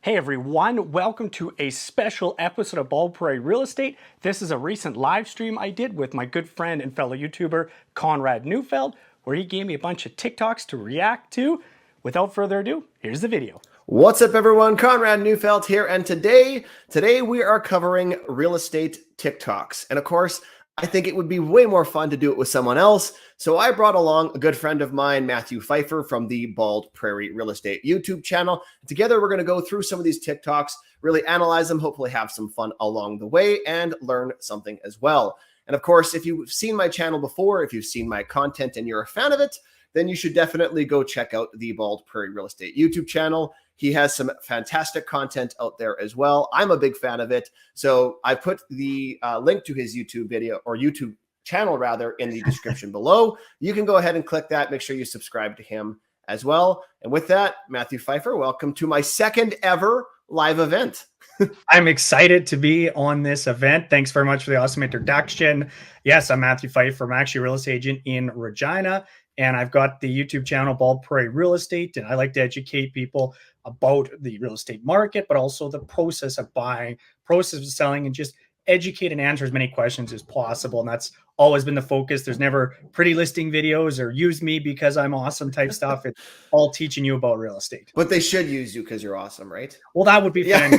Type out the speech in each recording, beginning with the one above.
Hey everyone, welcome to a special episode of Bald Prairie Real Estate. This is a recent live stream I did with my good friend and fellow YouTuber Conrad.Neufeldt, where he gave me a bunch of TikToks to react to. Without further ado, here's the video. What's up everyone, Conrad.Neufeldt here, and today we are covering real estate TikToks. And of course, I think it would be way more fun to do it with someone else. So I brought along a good friend of mine, Matthew Pfeifer from the Bald Prairie Real Estate YouTube channel. Together, we're going to go through some of these TikToks, really analyze them, hopefully have some fun along the way and learn something as well. And of course, if you've seen my channel before, if you've seen my content and you're a fan of it, then you should definitely go check out the Bald Prairie Real Estate YouTube channel. He has some fantastic content out there as well. I'm a big fan of it. So I put the link to his YouTube video or YouTube channel rather in the description below. You can go ahead and click that. Make sure you subscribe to him as well. And with that, Matthew Pfeifer, welcome to my second ever live event. I'm excited to be on this event. Thanks very much for the awesome introduction. Yes, I'm Matthew Pfeifer. I'm actually a real estate agent in Regina, and I've got the YouTube channel Bald Prairie Real Estate, and I like to educate people about the real estate market, but also the process of buying, process of selling, and just educate and answer as many questions as possible. And that's always been the focus. There's never pretty listing videos or use me because I'm awesome type stuff. It's all teaching you about real estate. But they should use you because you're awesome, right? Well, that would be fun.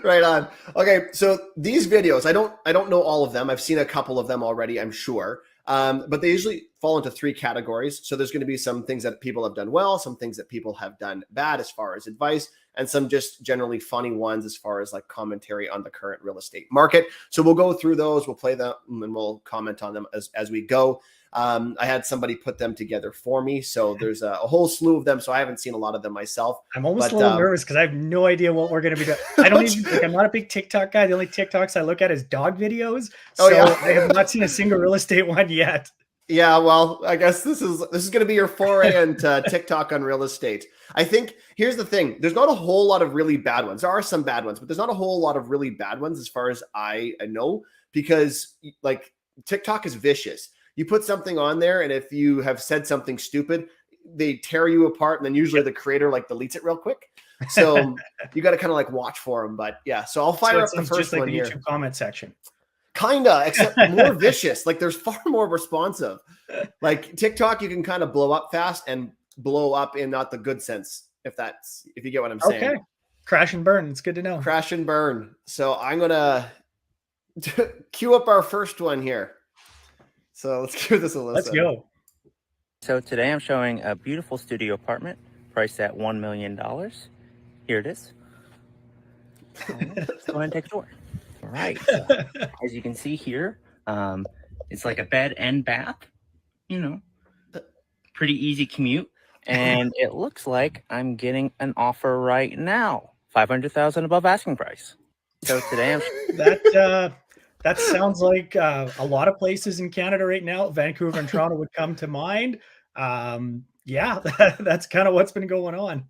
Right on. Okay, so these videos, I don't know all of them. I've seen a couple of them already, I'm sure. But they usually fall into three categories. So there's going to be some things that people have done well, some things that people have done bad as far as advice, and some just generally funny ones as far as like commentary on the current real estate market. So we'll go through those, we'll play them, and we'll comment on them as we go. I had somebody put them together for me. So there's a whole slew of them. So I haven't seen a lot of them myself. I'm almost a little nervous because I have no idea what we're going to be doing. I don't even like, I'm not a big TikTok guy. The only TikToks I look at is dog videos. So I have not seen a single real estate one yet. Yeah, well, I guess this is going to be your foray into TikTok on real estate. I think here's the thing. There's not a whole lot of really bad ones. There are some bad ones, but there's not a whole lot of really bad ones as far as I know, because like TikTok is vicious. You put something on there, and if you have said something stupid, they tear you apart, and then usually the creator like deletes it real quick. So you got to kind of like watch for them. But yeah, so I'll fire up the first just like one the here. YouTube comment section. Kinda, except more vicious. Like there's far more responsive. Like TikTok, you can kind of blow up fast and blow up in not the good sense, if you get what I'm saying. Okay. Crash and burn. It's good to know. Crash and burn. So I'm gonna queue up our first one here. So let's give this a listen. Let's go. So today I'm showing a beautiful studio apartment priced at $1 million. Here it is. Let's go ahead and take a tour. All right. So, as you can see here, it's like a bed and bath, pretty easy commute. And it looks like I'm getting an offer right now, $500,000 above asking price. So today I'm that sounds like a lot of places in Canada right now. Vancouver and Toronto would come to mind. Yeah, that's kind of what's been going on.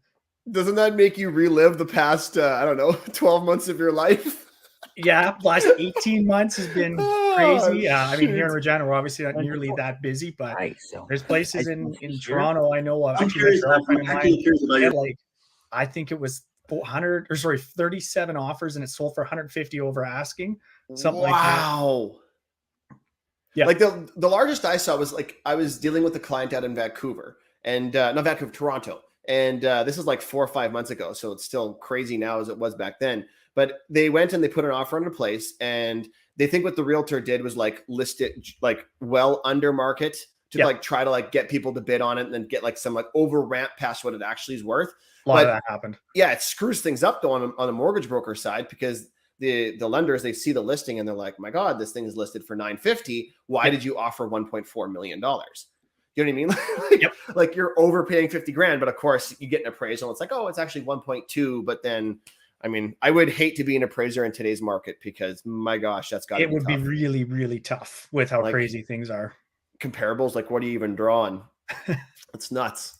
Doesn't that make you relive the past, 12 months of your life? Yeah, last 18 months has been crazy. I mean, here in Regina, we're obviously not nearly that busy, but there's places in Toronto I know of. Like, I think it was 37 offers, and it sold for 150 over asking. Something like that. Wow. Yeah. Like the largest I saw was like, I was dealing with a client out in Vancouver and not Vancouver, Toronto. And this is like 4 or 5 months ago. So it's still crazy now as it was back then. But they went and they put an offer into place, and they think what the realtor did was like list it like well under market to like try to like get people to bid on it and then get like some like over ramp past what it actually is worth. A lot of that happened. Yeah, it screws things up though on the mortgage broker side, because the lenders, they see the listing and they're like, my God, this thing is listed for $950. Why did you offer $1.4 million? You know what I mean? Like you're overpaying 50 grand, but of course you get an appraisal. It's like, oh, it's actually 1.2. But then, I mean, I would hate to be an appraiser in today's market because my gosh, that's got to be tough. It would be really, really tough with how crazy things are. Comparables, like what do you even draw on? It's nuts.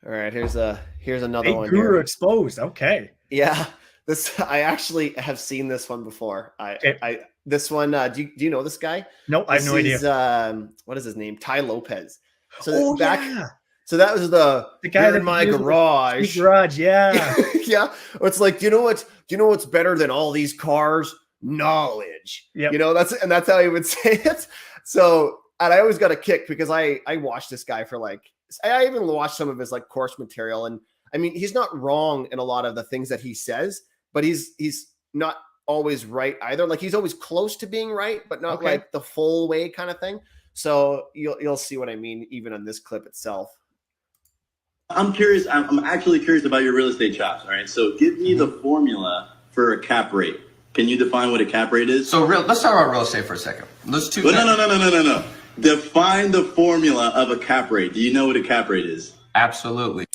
All right, here's another one. Guru exposed. Okay. Yeah. I actually have seen this one before. This one, do you know this guy? No, I have no idea. What is his name? Ty Lopez. So So that was the guy "You're that in my used the garage." sweet garage, yeah. Yeah. It's like, do you know what's better than all these cars? Knowledge. Yep. You know, that's how he would say it. So, and I always got a kick because I watched this guy for like, I even watched some of his like course material. And I mean, he's not wrong in a lot of the things that he says, but he's not always right either. Like he's always close to being right, but not like the full way kind of thing. So you'll see what I mean, even on this clip itself. I'm curious. I'm actually curious about your real estate chops. All right. So give me the formula for a cap rate. Can you define what a cap rate is? So let's talk about real estate for a second. Those two. No. Define the formula of a cap rate. Do you know what a cap rate is? Absolutely.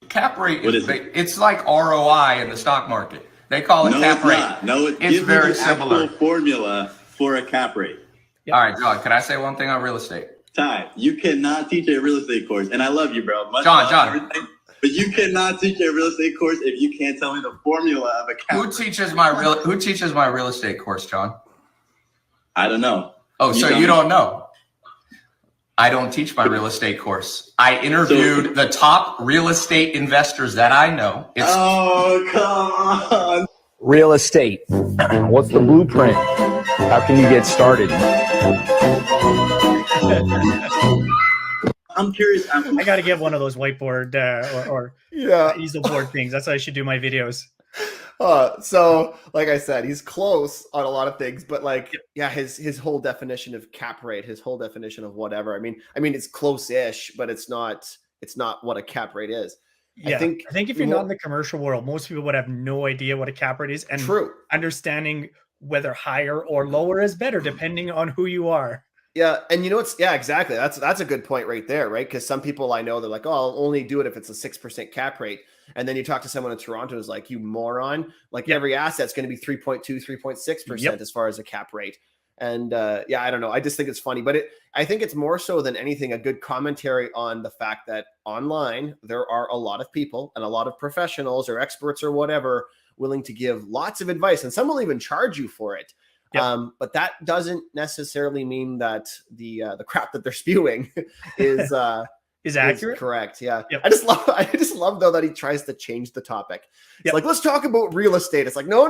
Cap rate is it's like ROI in the stock market. They call it cap rate. No, it's very similar. Formula for a cap rate. Yep. All right, John. Can I say one thing on real estate? Ty, you cannot teach a real estate course, and I love you, bro. John. But you cannot teach a real estate course if you can't tell me the formula of a cap rate. Who teaches my real estate course, John? I don't know. Oh, so you don't know? I don't teach my real estate course. I interviewed the top real estate investors that I know. Oh, come on. Real estate. What's the blueprint? How can you get started? I'm curious. I got to get one of those whiteboard or easel board things. That's how I should do my videos. So like I said, he's close on a lot of things, but like, yeah, his whole definition of cap rate, his whole definition of whatever. I mean, it's close-ish, but it's not what a cap rate is. Yeah, I think if you're not in the commercial world, most people would have no idea what a cap rate is, and understanding whether higher or lower is better depending on who you are. Yeah, and exactly. That's a good point right there, right? Because some people I know, they're like, oh, I'll only do it if it's a 6% cap rate. And then you talk to someone in Toronto who's like, you moron, like every asset's going to be 3.2, 3.6% as far as a cap rate. And I don't know. I just think it's funny, but I think it's more so than anything a good commentary on the fact that online there are a lot of people and a lot of professionals or experts or whatever willing to give lots of advice, and some will even charge you for it. But that doesn't necessarily mean that the crap that they're spewing is accurate. Correct. Yeah. Yep. I just love though that he tries to change the topic. It's like, let's talk about real estate. It's like, no.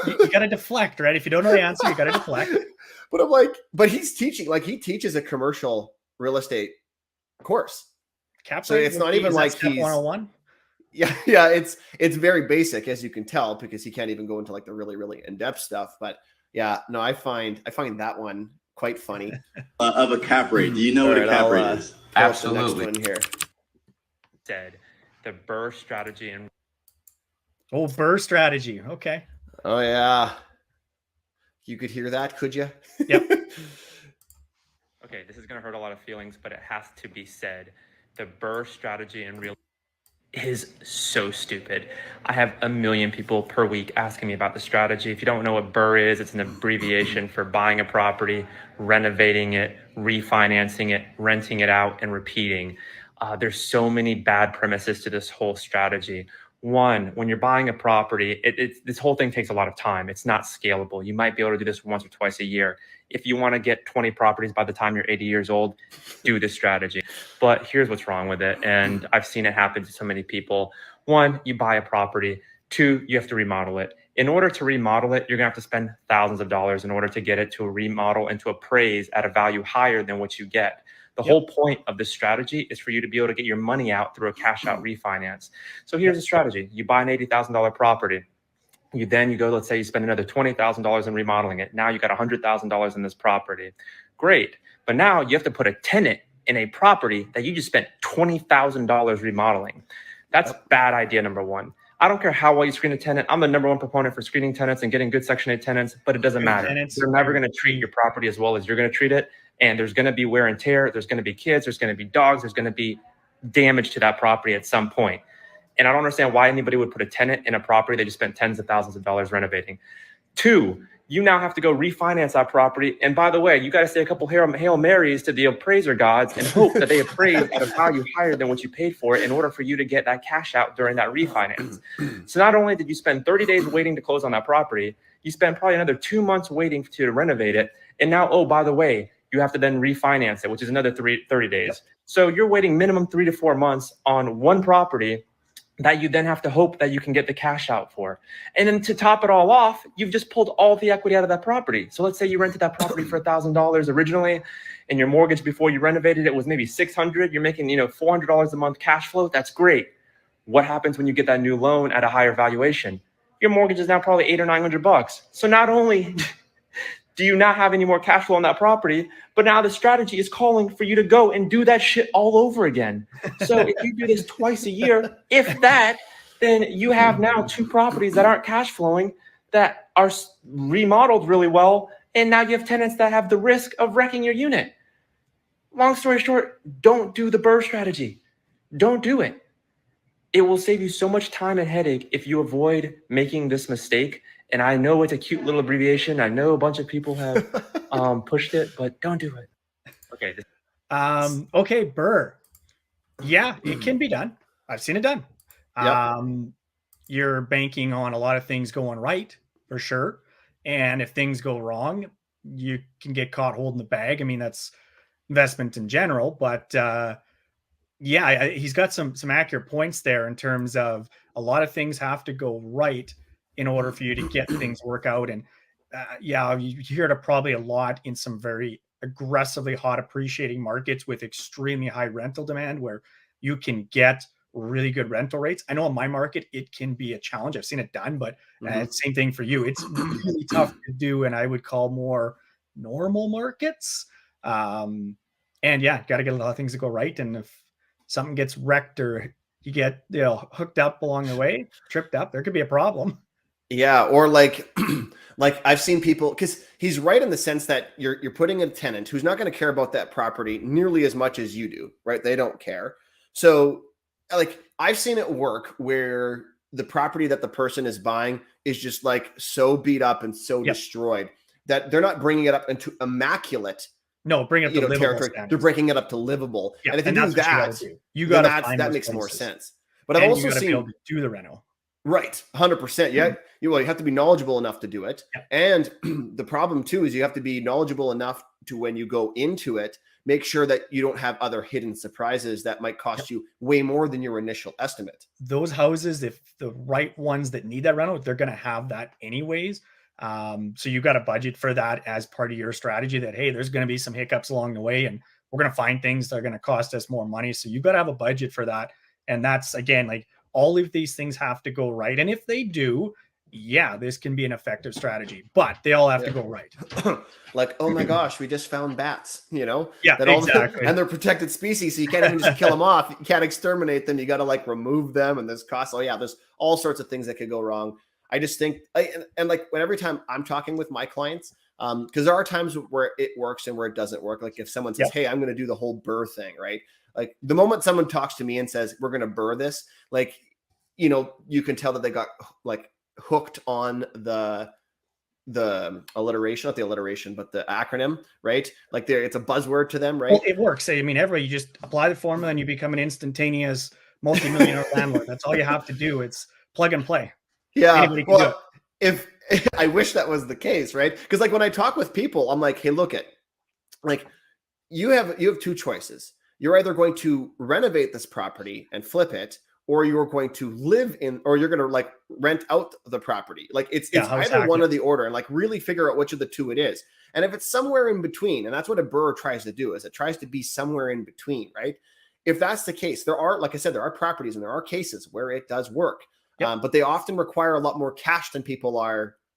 You got to deflect, right? If you don't know the answer, you got to deflect. But I'm like, but he's teaching, like he teaches a commercial real estate course. So it's not even like he's 101. Yeah. It's very basic, as you can tell, because he can't even go into like the really, really in-depth stuff. But yeah, no, I find that one quite funny. Of a cap rate. Do you know what a cap rate is? Absolutely. The next one here. Said the BRRR strategy and BRRR strategy. Okay. Oh yeah. You could hear that, could you? Yep. Okay, this is going to hurt a lot of feelings, but it has to be said. The BRRR strategy in real is so stupid. I have a million people per week asking me about the strategy. If you don't know what BRRR is, it's an abbreviation for buying a property, renovating it, refinancing it, renting it out, and repeating. There's so many bad premises to this whole strategy. One, when you're buying a property, this whole thing takes a lot of time. It's not scalable. You might be able to do this once or twice a year. If you want to get 20 properties by the time you're 80 years old, do this strategy. But here's what's wrong with it. And I've seen it happen to so many people. One, you buy a property. Two, you have to remodel it. In order to remodel it, you're going to have to spend thousands of dollars in order to get it to a remodel and to appraise at a value higher than what you get. The whole point of this strategy is for you to be able to get your money out through a cash out refinance. So here's a strategy. You buy an $80,000 property. You go, let's say you spend another $20,000 in remodeling it. Now you got $100,000 in this property. Great. But now you have to put a tenant in a property that you just spent $20,000 remodeling. That's bad idea, number one. I don't care how well you screen a tenant. I'm the number one proponent for screening tenants and getting good Section 8 tenants, but it doesn't matter. They're never going to treat your property as well as you're going to treat it. And there's going to be wear and tear. There's going to be kids. There's going to be dogs. There's going to be damage to that property at some point. And I don't understand why anybody would put a tenant in a property they just spent tens of thousands of dollars renovating. Two, you now have to go refinance that property. And by the way, you got to say a couple Hail Marys to the appraiser gods and hope that they appraise at a value higher than what you paid for it in order for you to get that cash out during that refinance. So not only did you spend 30 days waiting to close on that property, You spend probably another 2 months waiting to renovate it. And now, oh, by the way, you have to then refinance it, which is another 30 days. Yep. So you're waiting minimum 3 to 4 months on one property that you then have to hope that you can get the cash out for. And then to top it all off, you've just pulled all the equity out of that property. So let's say you rented that property for $1,000 originally, and your mortgage before you renovated it was maybe $600. You're making, $400 a month cash flow. That's great. What happens when you get that new loan at a higher valuation? Your mortgage is now probably $800 or $900. So not only do you not have any more cash flow on that property, but now the strategy is calling for you to go and do that shit all over again. So if you do this twice a year, if that, then you have now 2 properties that aren't cash flowing, that are remodeled really well, and now you have tenants that have the risk of wrecking your unit. Long story short, don't do the BRRRR strategy. Don't do it. It will save you so much time and headache if you avoid making this mistake. And I know it's a cute little abbreviation. I know a bunch of people have pushed it, but don't do it. Okay. Okay, BRRRR. Yeah, it can be done. I've seen it done. Yep. You're banking on a lot of things going right, for sure. And if things go wrong, you can get caught holding the bag. I mean, that's investment in general, but yeah, he's got some accurate points there in terms of a lot of things have to go right in order for you to get things work out. And yeah, you hear it probably a lot in some very aggressively hot appreciating markets with extremely high rental demand where you can get really good rental rates. I know in my market, it can be a challenge. I've seen it done, but same thing for you. It's really tough to do. And I would call more normal markets. And yeah, got to get a lot of things to go right. And if something gets wrecked or you get hooked up along the way, tripped up, there could be a problem. Yeah, or like I've seen people, because he's right in the sense that you're putting a tenant who's not going to care about that property nearly as much as you do, right? They don't care. So like I've seen it work where the property that the person is buying is just like so beat up and so destroyed that they're not bringing it up into immaculate. No, bring it up to livable standards. They're breaking it up to livable. Yeah, and if you do that, you got that makes more sense. But I've also seen be able to do the rental. Right, 100%. Yeah, you have to be knowledgeable enough to do it. Yeah. And the problem too is you have to be knowledgeable enough to, when you go into it, make sure that you don't have other hidden surprises that might cost you way more than your initial estimate. Those houses, if the right ones that need that rental, they're going to have that anyways. So you got to budget for that as part of your strategy that, hey, there's going to be some hiccups along the way and we're going to find things that are going to cost us more money. So you got to have a budget for that. And that's, again, like all of these things have to go right. And if they do, yeah, this can be an effective strategy, but they all have to go right. Like, oh my gosh, we just found bats, Yeah, exactly. And they're protected species. So you can't even just kill them off. You can't exterminate them. You got to like remove them. And there's costs. Oh yeah, there's all sorts of things that could go wrong. I just think, and like every time I'm talking with my clients, because there are times where it works and where it doesn't work. Like if someone says, hey, I'm going to do the whole BRRRR thing, right? Like the moment someone talks to me and says, we're going to BRRRR this, like, you can tell that they got like hooked on the alliteration, not the alliteration, but the acronym, right? Like it's a buzzword to them, right? Well, it works. I mean, everybody, you just apply the formula and you become an instantaneous multi-millionaire landlord. That's all you have to do. It's plug and play. Yeah. Well, if I wish that was the case, right? Because like when I talk with people, I'm like, hey, look at, like you have 2 choices. You're either going to renovate this property and flip it, or you're going to live in, or you're going to like rent out the property. Like it's either one or the order, and like really figure out which of the 2 it is. And if it's somewhere in between, and that's what a BRRRR tries to do, is it tries to be somewhere in between, right? If that's the case, there are, like I said, there are properties and there are cases where it does work. Yep. But they often require a lot more cash than people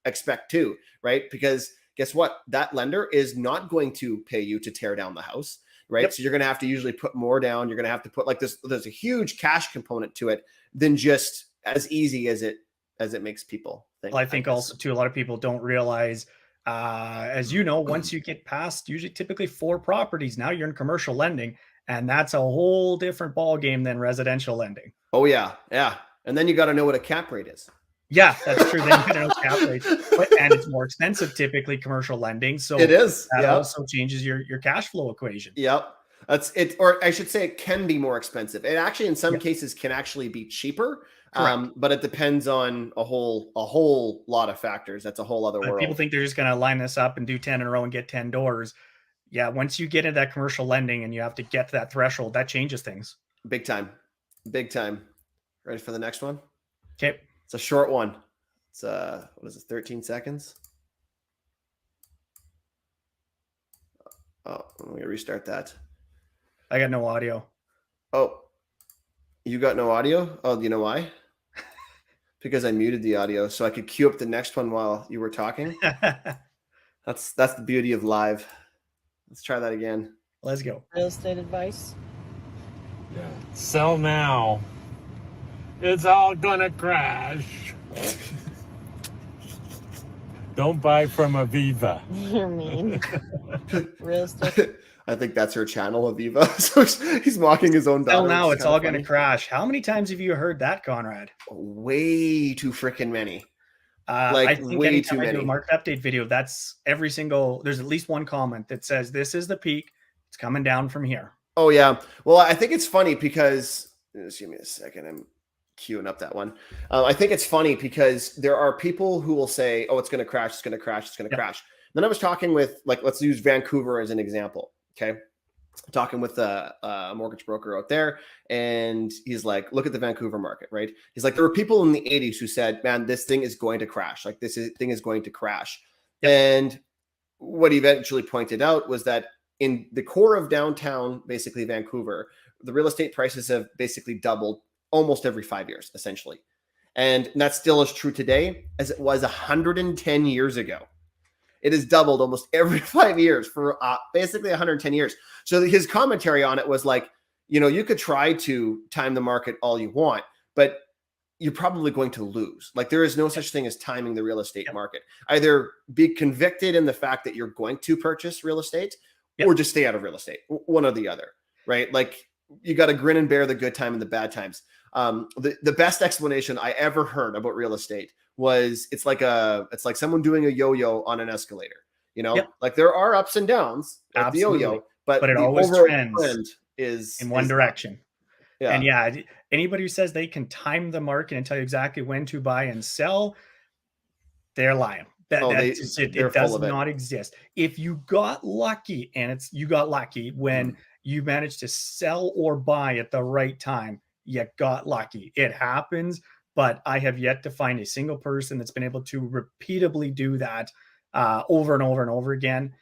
expect to, right? Because guess what? That lender is not going to pay you to tear down the house, right? Yep. So you're going to have to usually put more down. You're going to have to put like this. There's a huge cash component to it than just as easy as it makes people think. Well, I think also too, a lot of people don't realize, as you know, once you get past typically 4 properties, now you're in commercial lending, and that's a whole different ball game than residential lending. Oh yeah, yeah. And then you got to know what a cap rate is. Yeah, that's true. Then you got to know cap rate, and it's more expensive typically commercial lending. So it is. That also changes your cash flow equation. Yep. That's it. Or I should say it can be more expensive. It actually, in some cases, can actually be cheaper. Correct. But it depends on a whole lot of factors. That's a whole other world. People think they're just going to line this up and do 10 in a row and get 10 doors. Yeah, once you get into that commercial lending and you have to get to that threshold, that changes things. Big time. Big time. Ready for the next one? Okay. It's a short one. It's what is it, 13 seconds? Oh, let me restart that. I got no audio. Oh, you got no audio? Oh, do you know why? Because I muted the audio so I could queue up the next one while you were talking. That's the beauty of live. Let's try that again. Let's go. Real estate advice? Sell now. It's all gonna crash. Don't buy from Aviva. You're mean. Real estate. I think that's her channel, Aviva. So he's mocking his own daughter. Well, now it's all going to crash. How many times have you heard that, Conrad? Way too freaking many. I think way anytime too I do many. a market update video, that's every single, there's at least one comment that says, this is the peak. It's coming down from here. Oh, yeah. Well, I think it's funny because, just give me a second. I'm queuing up that one. I think it's funny because there are people who will say, oh, it's going to crash. It's going to crash. It's going to crash. Then I was talking with, like, let's use Vancouver as an example. Okay. Talking with a mortgage broker out there. And he's like, look at the Vancouver market, right? He's like, there were people in the 80s who said, man, this thing is going to crash. Like thing is going to crash. And what he eventually pointed out was that in the core of downtown, basically Vancouver, the real estate prices have basically doubled almost every 5 years, essentially. And that still is true today as it was 110 years ago. It has doubled almost every 5 years for basically 110 years. So his commentary on it was like, you know, you could try to time the market all you want, but you're probably going to lose. Like there is no such thing as timing the real estate market. Either be convicted in the fact that you're going to purchase real estate or just stay out of real estate, one or the other, right? Like you got to grin and bear the good time and the bad times. The best explanation I ever heard about real estate was it's like someone doing a yo-yo on an escalator, you know, like there are ups and downs at the yo-yo, but it the always overall trends trend is in one direction. Yeah. And anybody who says they can time the market and tell you exactly when to buy and sell, they're lying. It does not exist. If you got lucky, and you got lucky when you managed to sell or buy at the right time, you got lucky. It happens, but I have yet to find a single person that's been able to repeatedly do that over and over and over again.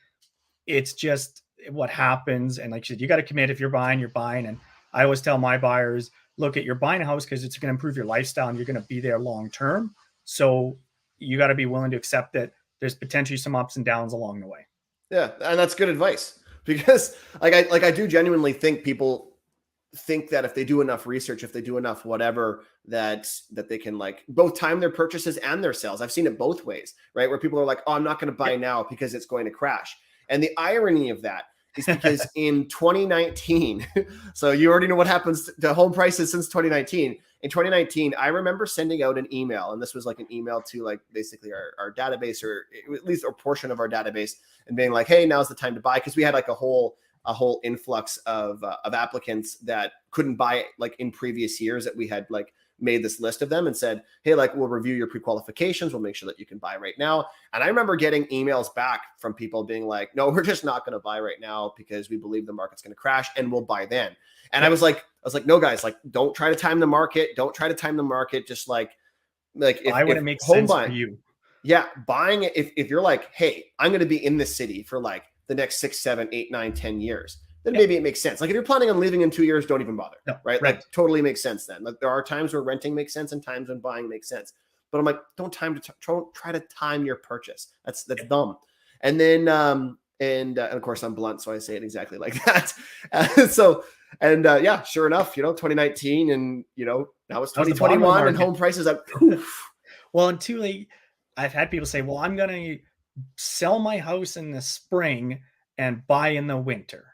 It's just what happens. And like you said, you got to commit. If you're buying, you're buying. And I always tell my buyers, look, you're buying a house because it's going to improve your lifestyle and you're going to be there long term. So you got to be willing to accept that there's potentially some ups and downs along the way. Yeah. And that's good advice because I do genuinely think people think that if they do enough research, if they do enough whatever, that they can like both time their purchases and their sales. I've seen it both ways, right? Where people are like, oh, I'm not going to buy now because it's going to crash. And the irony of that is because in 2019, so you already know what happens to home prices since 2019. In 2019, I remember sending out an email, and this was like an email to like basically our database, or at least a portion of our database, and being like, hey, now's the time to buy, because we had like a whole influx of applicants that couldn't buy like in previous years, that we had like made this list of them and said, hey, like we'll review your pre-qualifications. We'll make sure that you can buy right now. And I remember getting emails back from people being like, no, we're just not going to buy right now because we believe the market's going to crash and we'll buy then. And I was like, no, guys, like don't try to time the market. Don't try to time the market. Just like if it makes sense for you. Yeah. Buying it. If you're like, hey, I'm going to be in this city for like the next 6, 7, 8, 9, 10 years, then maybe it makes sense. Like if you're planning on leaving in 2 years, don't even bother. No, right? Like totally makes sense then. Like there are times where renting makes sense and times when buying makes sense. But I'm like, don't try to time your purchase. That's dumb. And then and of course I'm blunt, so I say it exactly like that. Yeah, sure enough, 2019, and now it's 2021, and home prices up. Well, and two, I've had people say, well, I'm gonna sell my house in the spring and buy in the winter.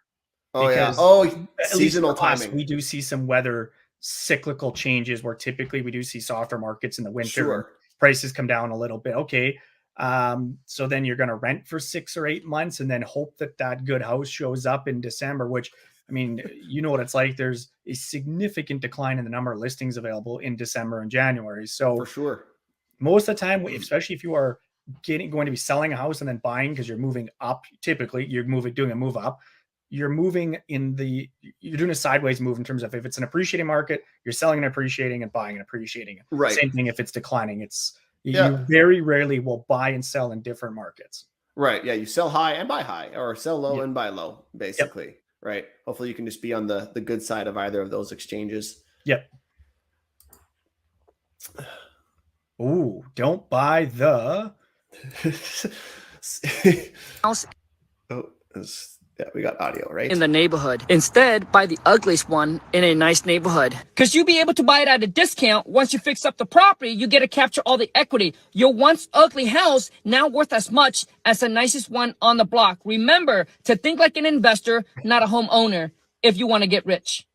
Seasonal timing. We do see some weather cyclical changes where typically we do see softer markets in the winter. Sure. Prices come down a little bit. Okay. So then you're going to rent for 6 or 8 months and then hope that that good house shows up in December, which, I mean, you know what it's like. There's a significant decline in the number of listings available in December and January. So For sure. most of the time, especially if you are going to be selling a house and then buying because you're moving up, typically you're doing a move up. You're doing a sideways move in terms of if it's an appreciating market, you're selling and appreciating and buying and appreciating. Right. Same thing if it's declining. You very rarely will buy and sell in different markets. Right. Yeah. You sell high and buy high, or sell low and buy low, basically. Yep. Right. Hopefully you can just be on the good side of either of those exchanges. Yep. Ooh, don't buy the house. Oh, yeah, we got audio, right? In the neighborhood. Instead, buy the ugliest one in a nice neighborhood. Because you'll be able to buy it at a discount. Once you fix up the property, you get to capture all the equity. Your once ugly house now worth as much as the nicest one on the block. Remember to think like an investor, not a homeowner, if you want to get rich.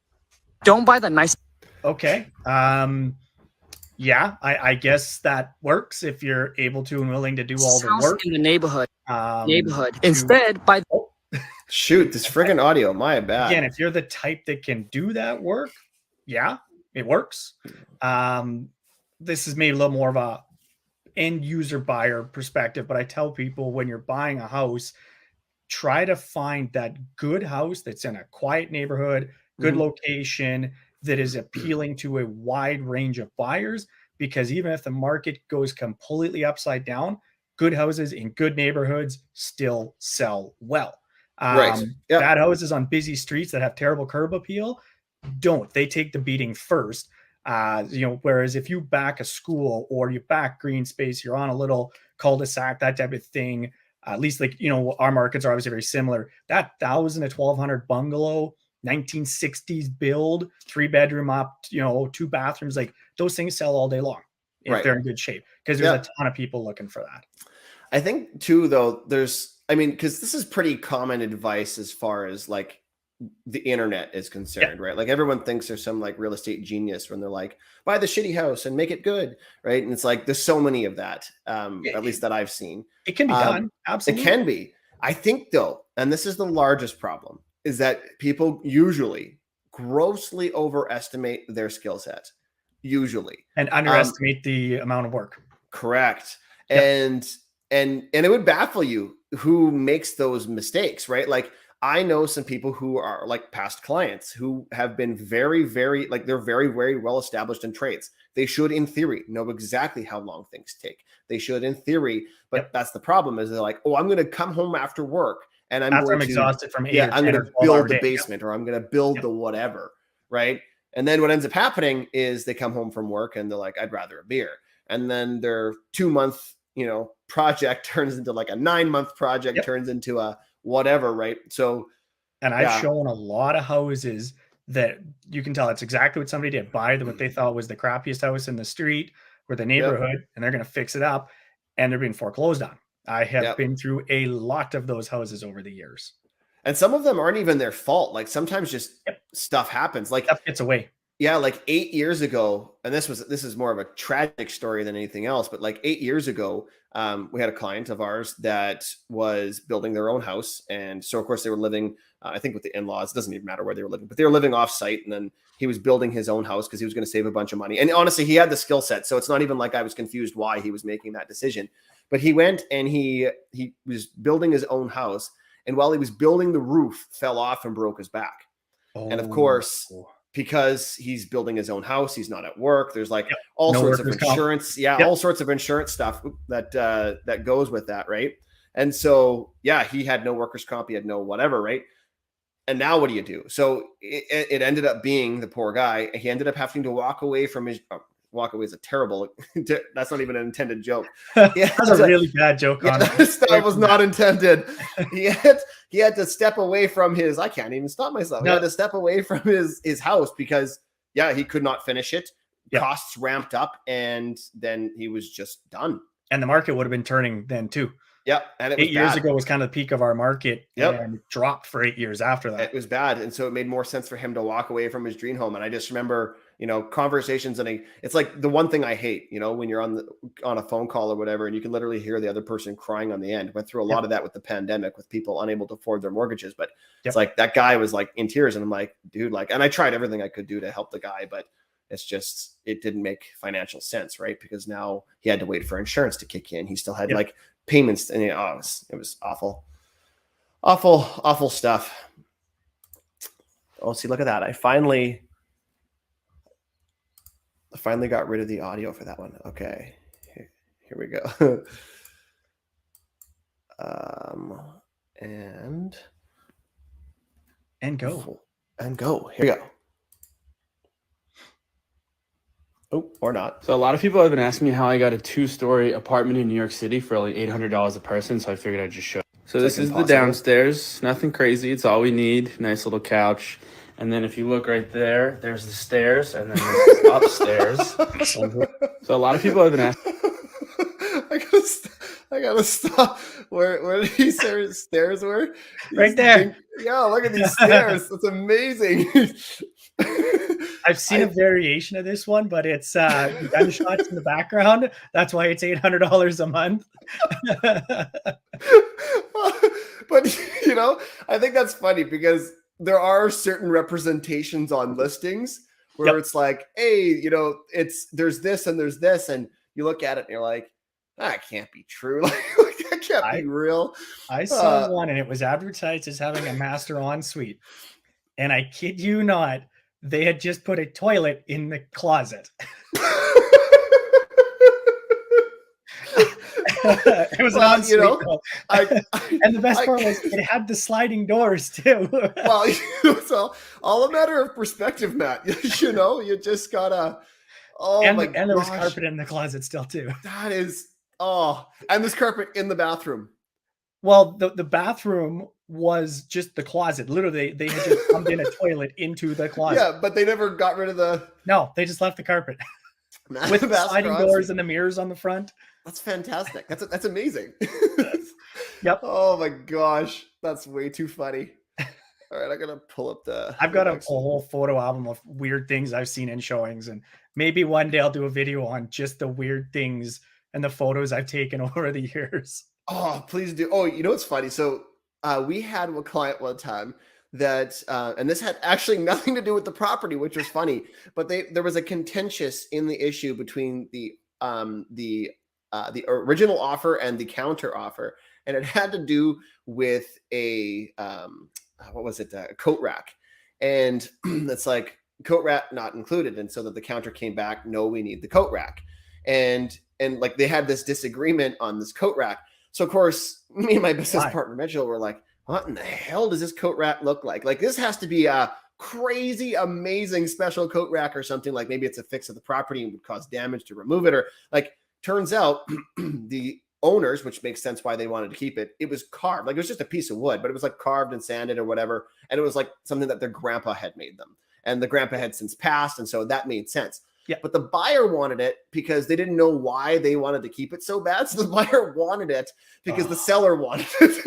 Don't buy the nice. Okay. Yeah, I guess that works if you're able to and willing to do all the work in the neighborhood. Instead, buy. Shoot, this friggin' audio. My bad. Again, if you're the type that can do that work, yeah, it works. This is maybe a little more of a end user buyer perspective, but I tell people when you're buying a house, try to find that good house that's in a quiet neighborhood, good location, that is appealing to a wide range of buyers, because even if the market goes completely upside down, good houses in good neighborhoods still sell well. Right. Bad houses on busy streets that have terrible curb appeal, they take the beating first. Whereas if you back a school or you back green space, you're on a little cul-de-sac, that type of thing, at least our markets are obviously very similar. That 1,000 to 1,200 bungalow, 1960s build, 3-bedroom up, 2 bathrooms, like those things sell all day long if they're in good shape, because there's a ton of people looking for that. I think too, though, because this is pretty common advice as far as like the internet is concerned, right? Like everyone thinks there's some like real estate genius when they're like, buy the shitty house and make it good, right? And it's like there's so many of that, at least that I've seen. It can be done. Absolutely. It can be. I think though, and this is the largest problem, is that people usually grossly overestimate their skill set, usually, and underestimate the amount of work. Correct. Yep. And it would baffle you who makes those mistakes, right? Like I know some people who are like past clients who have been very, very, like they're very, very well established in trades. They should, in theory, know exactly how long things take. They should, in theory, but that's the problem is they're like, oh, I'm going to come home after work and I'm exhausted from 8 I'm going to build the basement or I'm going to build the whatever, right? And then what ends up happening is they come home from work and they're like, I'd rather a beer. And then their 2-month, project turns into like a 9-month project, turns into a whatever, right? So, and I've shown a lot of houses that you can tell it's exactly what somebody did. Buy what they thought was the crappiest house in the street or the neighborhood, and they're going to fix it up, and they're being foreclosed on. I have been through a lot of those houses over the years. And some of them aren't even their fault. Like sometimes just stuff happens. Like stuff gets away. Yeah, like 8 years ago, and this is more of a tragic story than anything else, but like 8 years ago, we had a client of ours that was building their own house. And so, of course, they were living, I think with the in-laws, it doesn't even matter where they were living, but they were living off-site. And then he was building his own house because he was going to save a bunch of money. And honestly, he had the skill set. So it's not even like I was confused why he was making that decision. But he went and he was building his own house. And while he was building, the roof fell off and broke his back. And of course, because he's building his own house, he's not at work. There's like all sorts of insurance. All sorts of insurance stuff that goes with that. Right. And so, he had no workers' comp. He had no whatever. Right. And now what do you do? So it ended up being the poor guy. He ended up having to walk away from his walk away is a terrible, that's not even an intended joke. That's a really bad joke. That was not intended. He had to step away from his, I can't even stop myself. He had to step away from his house because he could not finish it. Costs ramped up and then he was just done. And the market would have been turning then too. Yep. And 8 years ago was kind of the peak of our market. And it dropped for 8 years after that. It was bad. And so it made more sense for him to walk away from his dream home. And I just remember, conversations. And it's like the one thing I hate, when you're on a phone call or whatever, and you can literally hear the other person crying on the end. Went through a lot of that with the pandemic, with people unable to afford their mortgages. But it's like that guy was like in tears, and I'm like, dude, and I tried everything I could do to help the guy, but it's just, it didn't make financial sense, right? Because now he had to wait for insurance to kick in. He still had like payments, and it was awful, awful stuff. Oh, see, look at that. I finally got rid of the audio for that one. Okay, here we go. And go. Here we go. Oh, or not. So a lot of people have been asking me how I got a 2-story apartment in New York City for only $800 a person. So I figured I'd just show. So this is the downstairs. Nothing crazy. It's all we need. Nice little couch. And then if you look right there, there's the stairs, and then there's the upstairs. So a lot of people have been asking. I gotta stop. Where did he say his stairs were? Right there. Yeah, look at these stairs. That's amazing. I've seen a variation of this one, but it's gunshots in the background. That's why it's $800 a month. But I think that's funny because there are certain representations on listings where it's like, hey, there's this and there's this, and you look at it and you're like, that can't be true. Like that can't be real. I saw one, and it was advertised as having a master ensuite, and I kid you not, they had just put a toilet in the closet. It was an ensuite, and the best part was it had the sliding doors too. Well, it's all a matter of perspective, Matt. You just gotta. Oh, and there was carpet in the closet still too. That is and there's carpet in the bathroom. Well, the bathroom was just the closet. Literally, they had just pumped in a toilet into the closet. Yeah, but they never got rid of the. No, they just left the carpet with the sliding doors and the mirrors on the front. That's fantastic. That's amazing. Yep. Oh my gosh, that's way too funny. All right, I'm gonna pull up I've got a whole photo album of weird things I've seen in showings, and maybe one day I'll do a video on just the weird things and the photos I've taken over the years. Oh, please do. Oh, what's funny? So we had a client one time that, and this had actually nothing to do with the property, which was funny, but there was a contentious in the issue between the original offer and the counter offer, and it had to do with a a coat rack, and it's like coat rack not included, and so that the counter came back, no, we need the coat rack, and like they had this disagreement on this coat rack. So of course, me and my business partner Mitchell were like, what in the hell does this coat rack look like? Like this has to be a crazy, amazing special coat rack or something. Like maybe it's a fix of the property and would cause damage to remove it, or like turns out the owners, which makes sense why they wanted to keep it, it was carved. Like it was just a piece of wood, but it was like carved and sanded or whatever. And it was like something that their grandpa had made them. And the grandpa had since passed. And so that made sense. Yeah. But the buyer wanted it because they didn't know why they wanted to keep it so bad. So the buyer wanted it because the seller wanted it.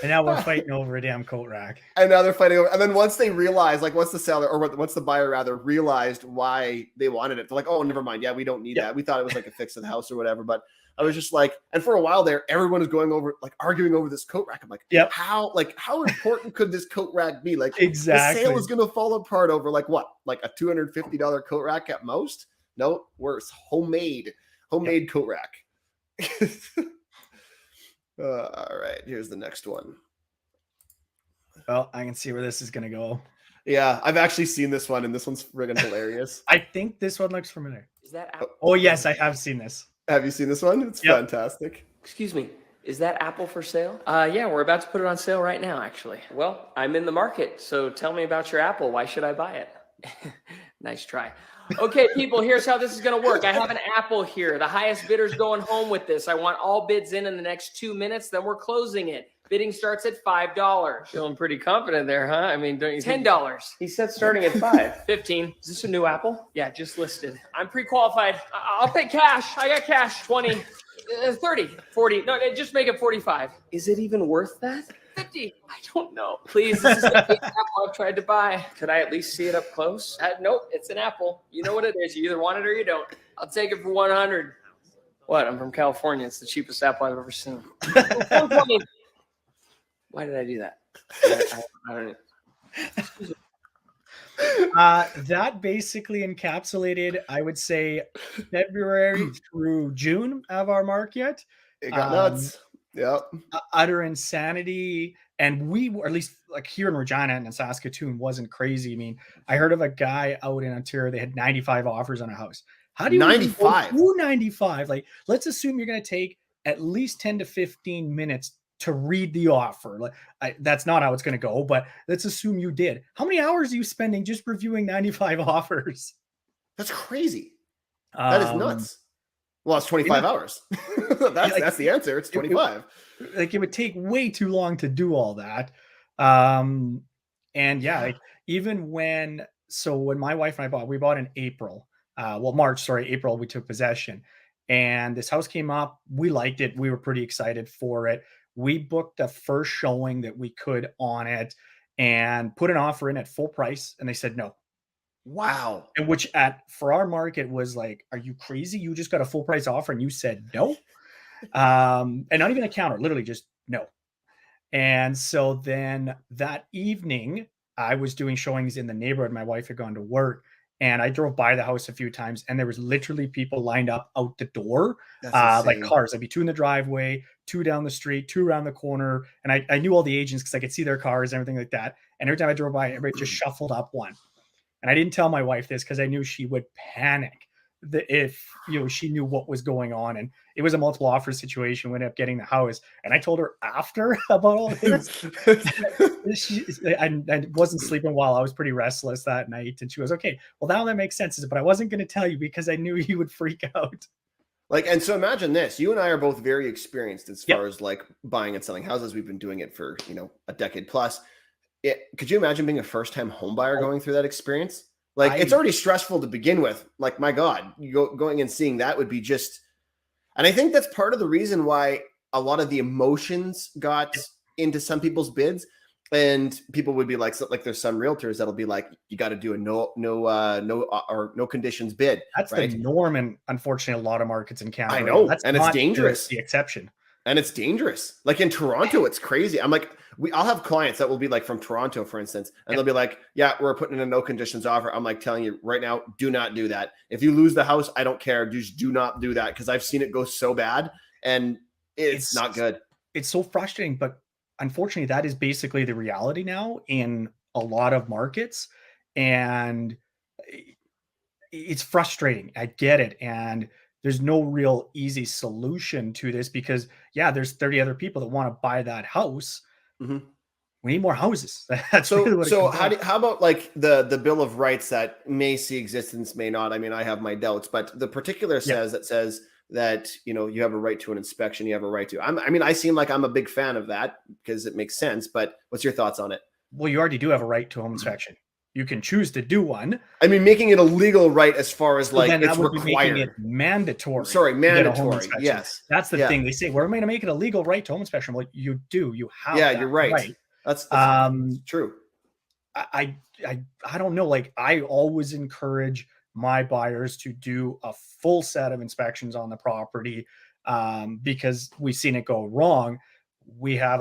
And now we're fighting over a damn coat rack. And now they're fighting over. And then once they realized, like once the seller or once the buyer rather realized why they wanted it, they're like, oh, never mind. Yeah, we don't need that. We thought it was like a fix of the house or whatever. But I was just like, and for a while there, everyone was going over, like arguing over this coat rack. I'm like, how important could this coat rack be? Like exactly. The sale is going to fall apart over like what? Like a $250 coat rack at most? No, worse. Homemade coat rack. All right, here's the next one. Well, I can see where this is going to go. Yeah, I've actually seen this one, and this one's friggin' hilarious. I think this one looks familiar. Is that Oh, yes, I have seen this. Have you seen this one? It's fantastic. Excuse me, is that apple for sale? Yeah, we're about to put it on sale right now, actually. Well, I'm in the market, so tell me about your apple. Why should I buy it? Nice try. Okay, people, here's how this is going to work. I have an apple here. The highest bidder's going home with this. I want all bids in the next 2 minutes, then we're closing it. Bidding starts at $5. Feeling pretty confident there, huh? I mean, don't you think? $10. He said starting at 5. 15. Is this a new apple? Yeah, just listed. I'm pre-qualified. I'll pay cash. I got cash. 20, 30, 40. No, just make it 45. Is it even worth that? 50. I don't know. Please, this is the eighth apple I've tried to buy. Could I at least see it up close? Nope, it's an apple. You know what it is. You either want it or you don't. I'll take it for 100. What? I'm from California. It's the cheapest apple I've ever seen. 120. Why did I do that? I don't know. That basically encapsulated, I would say, February through June of our market. It got nuts. Yep. Utter insanity. And we were, at least like here in Regina and in Saskatoon, wasn't crazy. I mean, I heard of a guy out in Ontario, they had 95 offers on a house. How do you 95? 95? Like, let's assume you're going to take at least 10 to 15 minutes to read the offer. Like, that's not how it's going to go, but let's assume you did. How many hours are you spending just reviewing 95 offers? That's crazy. That is nuts. Well, it's 25 hours. That's the answer. It's 25. It would take way too long to do all that. And yeah, like even when my wife and I we bought in April, April, we took possession, and this house came up. We liked it. We were pretty excited for it. We booked the first showing that we could on it and put an offer in at full price. And they said no. Wow. And which for our market was like, are you crazy? You just got a full price offer and you said no. And not even a counter, literally just no. And so then that evening I was doing showings in the neighborhood. My wife had gone to work and I drove by the house a few times and there was literally people lined up out the door, like cars. I'd be 2 in the driveway, 2 down the street, 2 around the corner. And I knew all the agents because I could see their cars and everything like that. And every time I drove by, everybody just shuffled up one. And I didn't tell my wife this because I knew she would panic if she knew what was going on. And it was a multiple offer situation. We ended up getting the house. And I told her after about all this. I wasn't sleeping well. I was pretty restless that night. And she was okay. Well, now that makes sense. But I wasn't going to tell you because I knew you would freak out. Like, and so imagine this. You and I are both very experienced as far as like buying and selling houses. We've been doing it for, a decade plus. Could you imagine being a first-time home buyer going through that experience? Like, it's already stressful to begin with. Like, my God, going and seeing that would be just, and I think that's part of the reason why a lot of the emotions got into some people's bids. And people would be like there's some realtors that'll be like, you got to do a no conditions bid. That's right? The norm, and unfortunately, a lot of markets in Canada. I know, that's and it's dangerous. The exception. And it's dangerous. Like in Toronto, it's crazy. I'm like, I'll have clients that will be like from Toronto, for instance, and they'll be like, yeah, we're putting in a no conditions offer. I'm like telling you right now, do not do that. If you lose the house, I don't care. Just do not do that because I've seen it go so bad and it's not good. It's so frustrating, but unfortunately, that is basically the reality now in a lot of markets. And it's frustrating. I get it. And there's no real easy solution to this because, there's 30 other people that want to buy that house. Mm-hmm. We need more houses. That's really what how about like the Bill of Rights that may see existence, may not? I mean, I have my doubts, but the particular says that, you have a right to an inspection. You have a right to, I seem like I'm a big fan of that because it makes sense, but what's your thoughts on it? Well, you already do have a right to a home inspection. You can choose to do one. Making it a legal right as far as like it's required. Making it mandatory. Sorry, mandatory. Yes. That's the thing. They say, we're going to make it a legal right to home inspection. Well, you do. You have you're right. That's true. I don't know. Like, I always encourage my buyers to do a full set of inspections on the property because we've seen it go wrong. We have,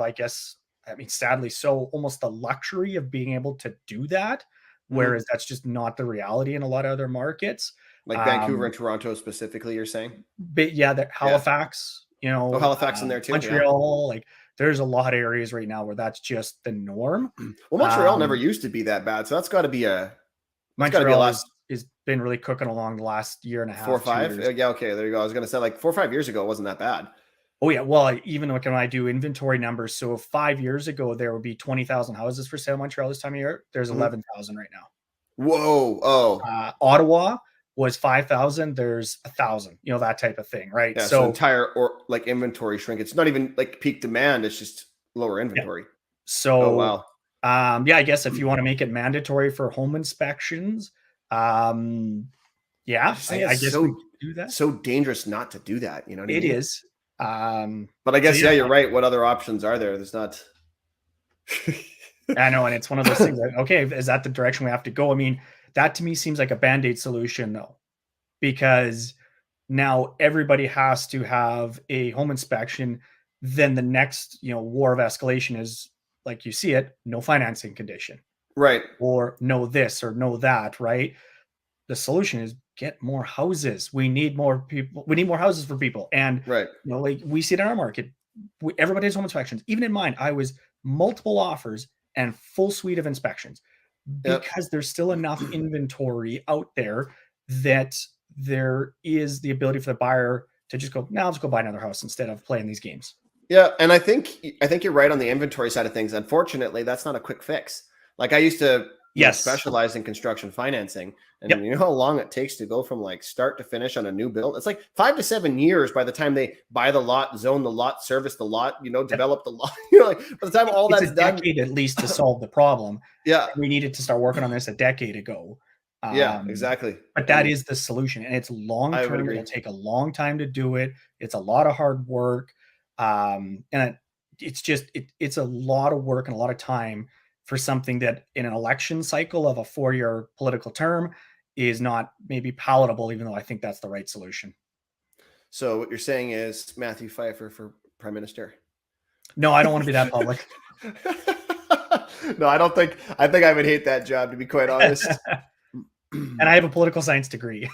sadly, so almost the luxury of being able to do that. Whereas that's just not the reality in a lot of other markets. Like Vancouver and Toronto specifically, you're saying? But Halifax, Halifax in there too. Montreal, like there's a lot of areas right now where that's just the norm. Well, Montreal never used to be that bad. So that's got to be Montreal has been really cooking along the last year and a half. 4 or 5? Yeah, okay, there you go. I was going to say like 4 or 5 years ago, it wasn't that bad. Oh, yeah. Well, even when I do inventory numbers, so 5 years ago, there would be 20,000 houses for sale in Montreal this time of year. There's 11,000 right now. Whoa. Oh. Ottawa was 5,000. There's 1,000, that type of thing, right? Yeah, so entire inventory shrink. It's not even like peak demand. It's just lower inventory. Yeah. So, wow. I guess if you want to make it mandatory for home inspections, I guess we could do that. So dangerous not to do that. You know what I mean? It is. But I guess, you're right. What other options are there? There's not. I know, and it's one of those things like, okay, is that the direction we have to go? I mean, that to me seems like a Band-Aid solution though, because now everybody has to have a home inspection. Then the next, war of escalation is, like you see it, no financing condition. Right. Or no this or no that, right? The solution is get more houses. We need more people. We need more houses for people. And, right. Like we see it in our market. Everybody has home inspections. Even in mine, I was multiple offers and full suite of inspections because there's still enough inventory out there that there is the ability for the buyer to just go, now let's go buy another house instead of playing these games. Yeah. And I think you're right on the inventory side of things. Unfortunately, that's not a quick fix. Like I used to specialize in construction financing, and you know how long it takes to go from like start to finish on a new build? It's like 5 to 7 years by the time they buy the lot, zone the lot, service the lot, develop the lot, like by the time all that's done. Decade at least to solve the problem. Yeah. We needed to start working on this a decade ago. Yeah, exactly. But that is the solution, and it's long term. It'll take a long time to do it. It's a lot of hard work. And it's a lot of work and a lot of time for something that in an election cycle of a 4-year political term is not maybe palatable, even though I think that's the right solution. So what you're saying is Matthew Pfeifer for Prime Minister? No, I don't want to be that public. No, I think I would hate that job, to be quite honest. And I have a political science degree.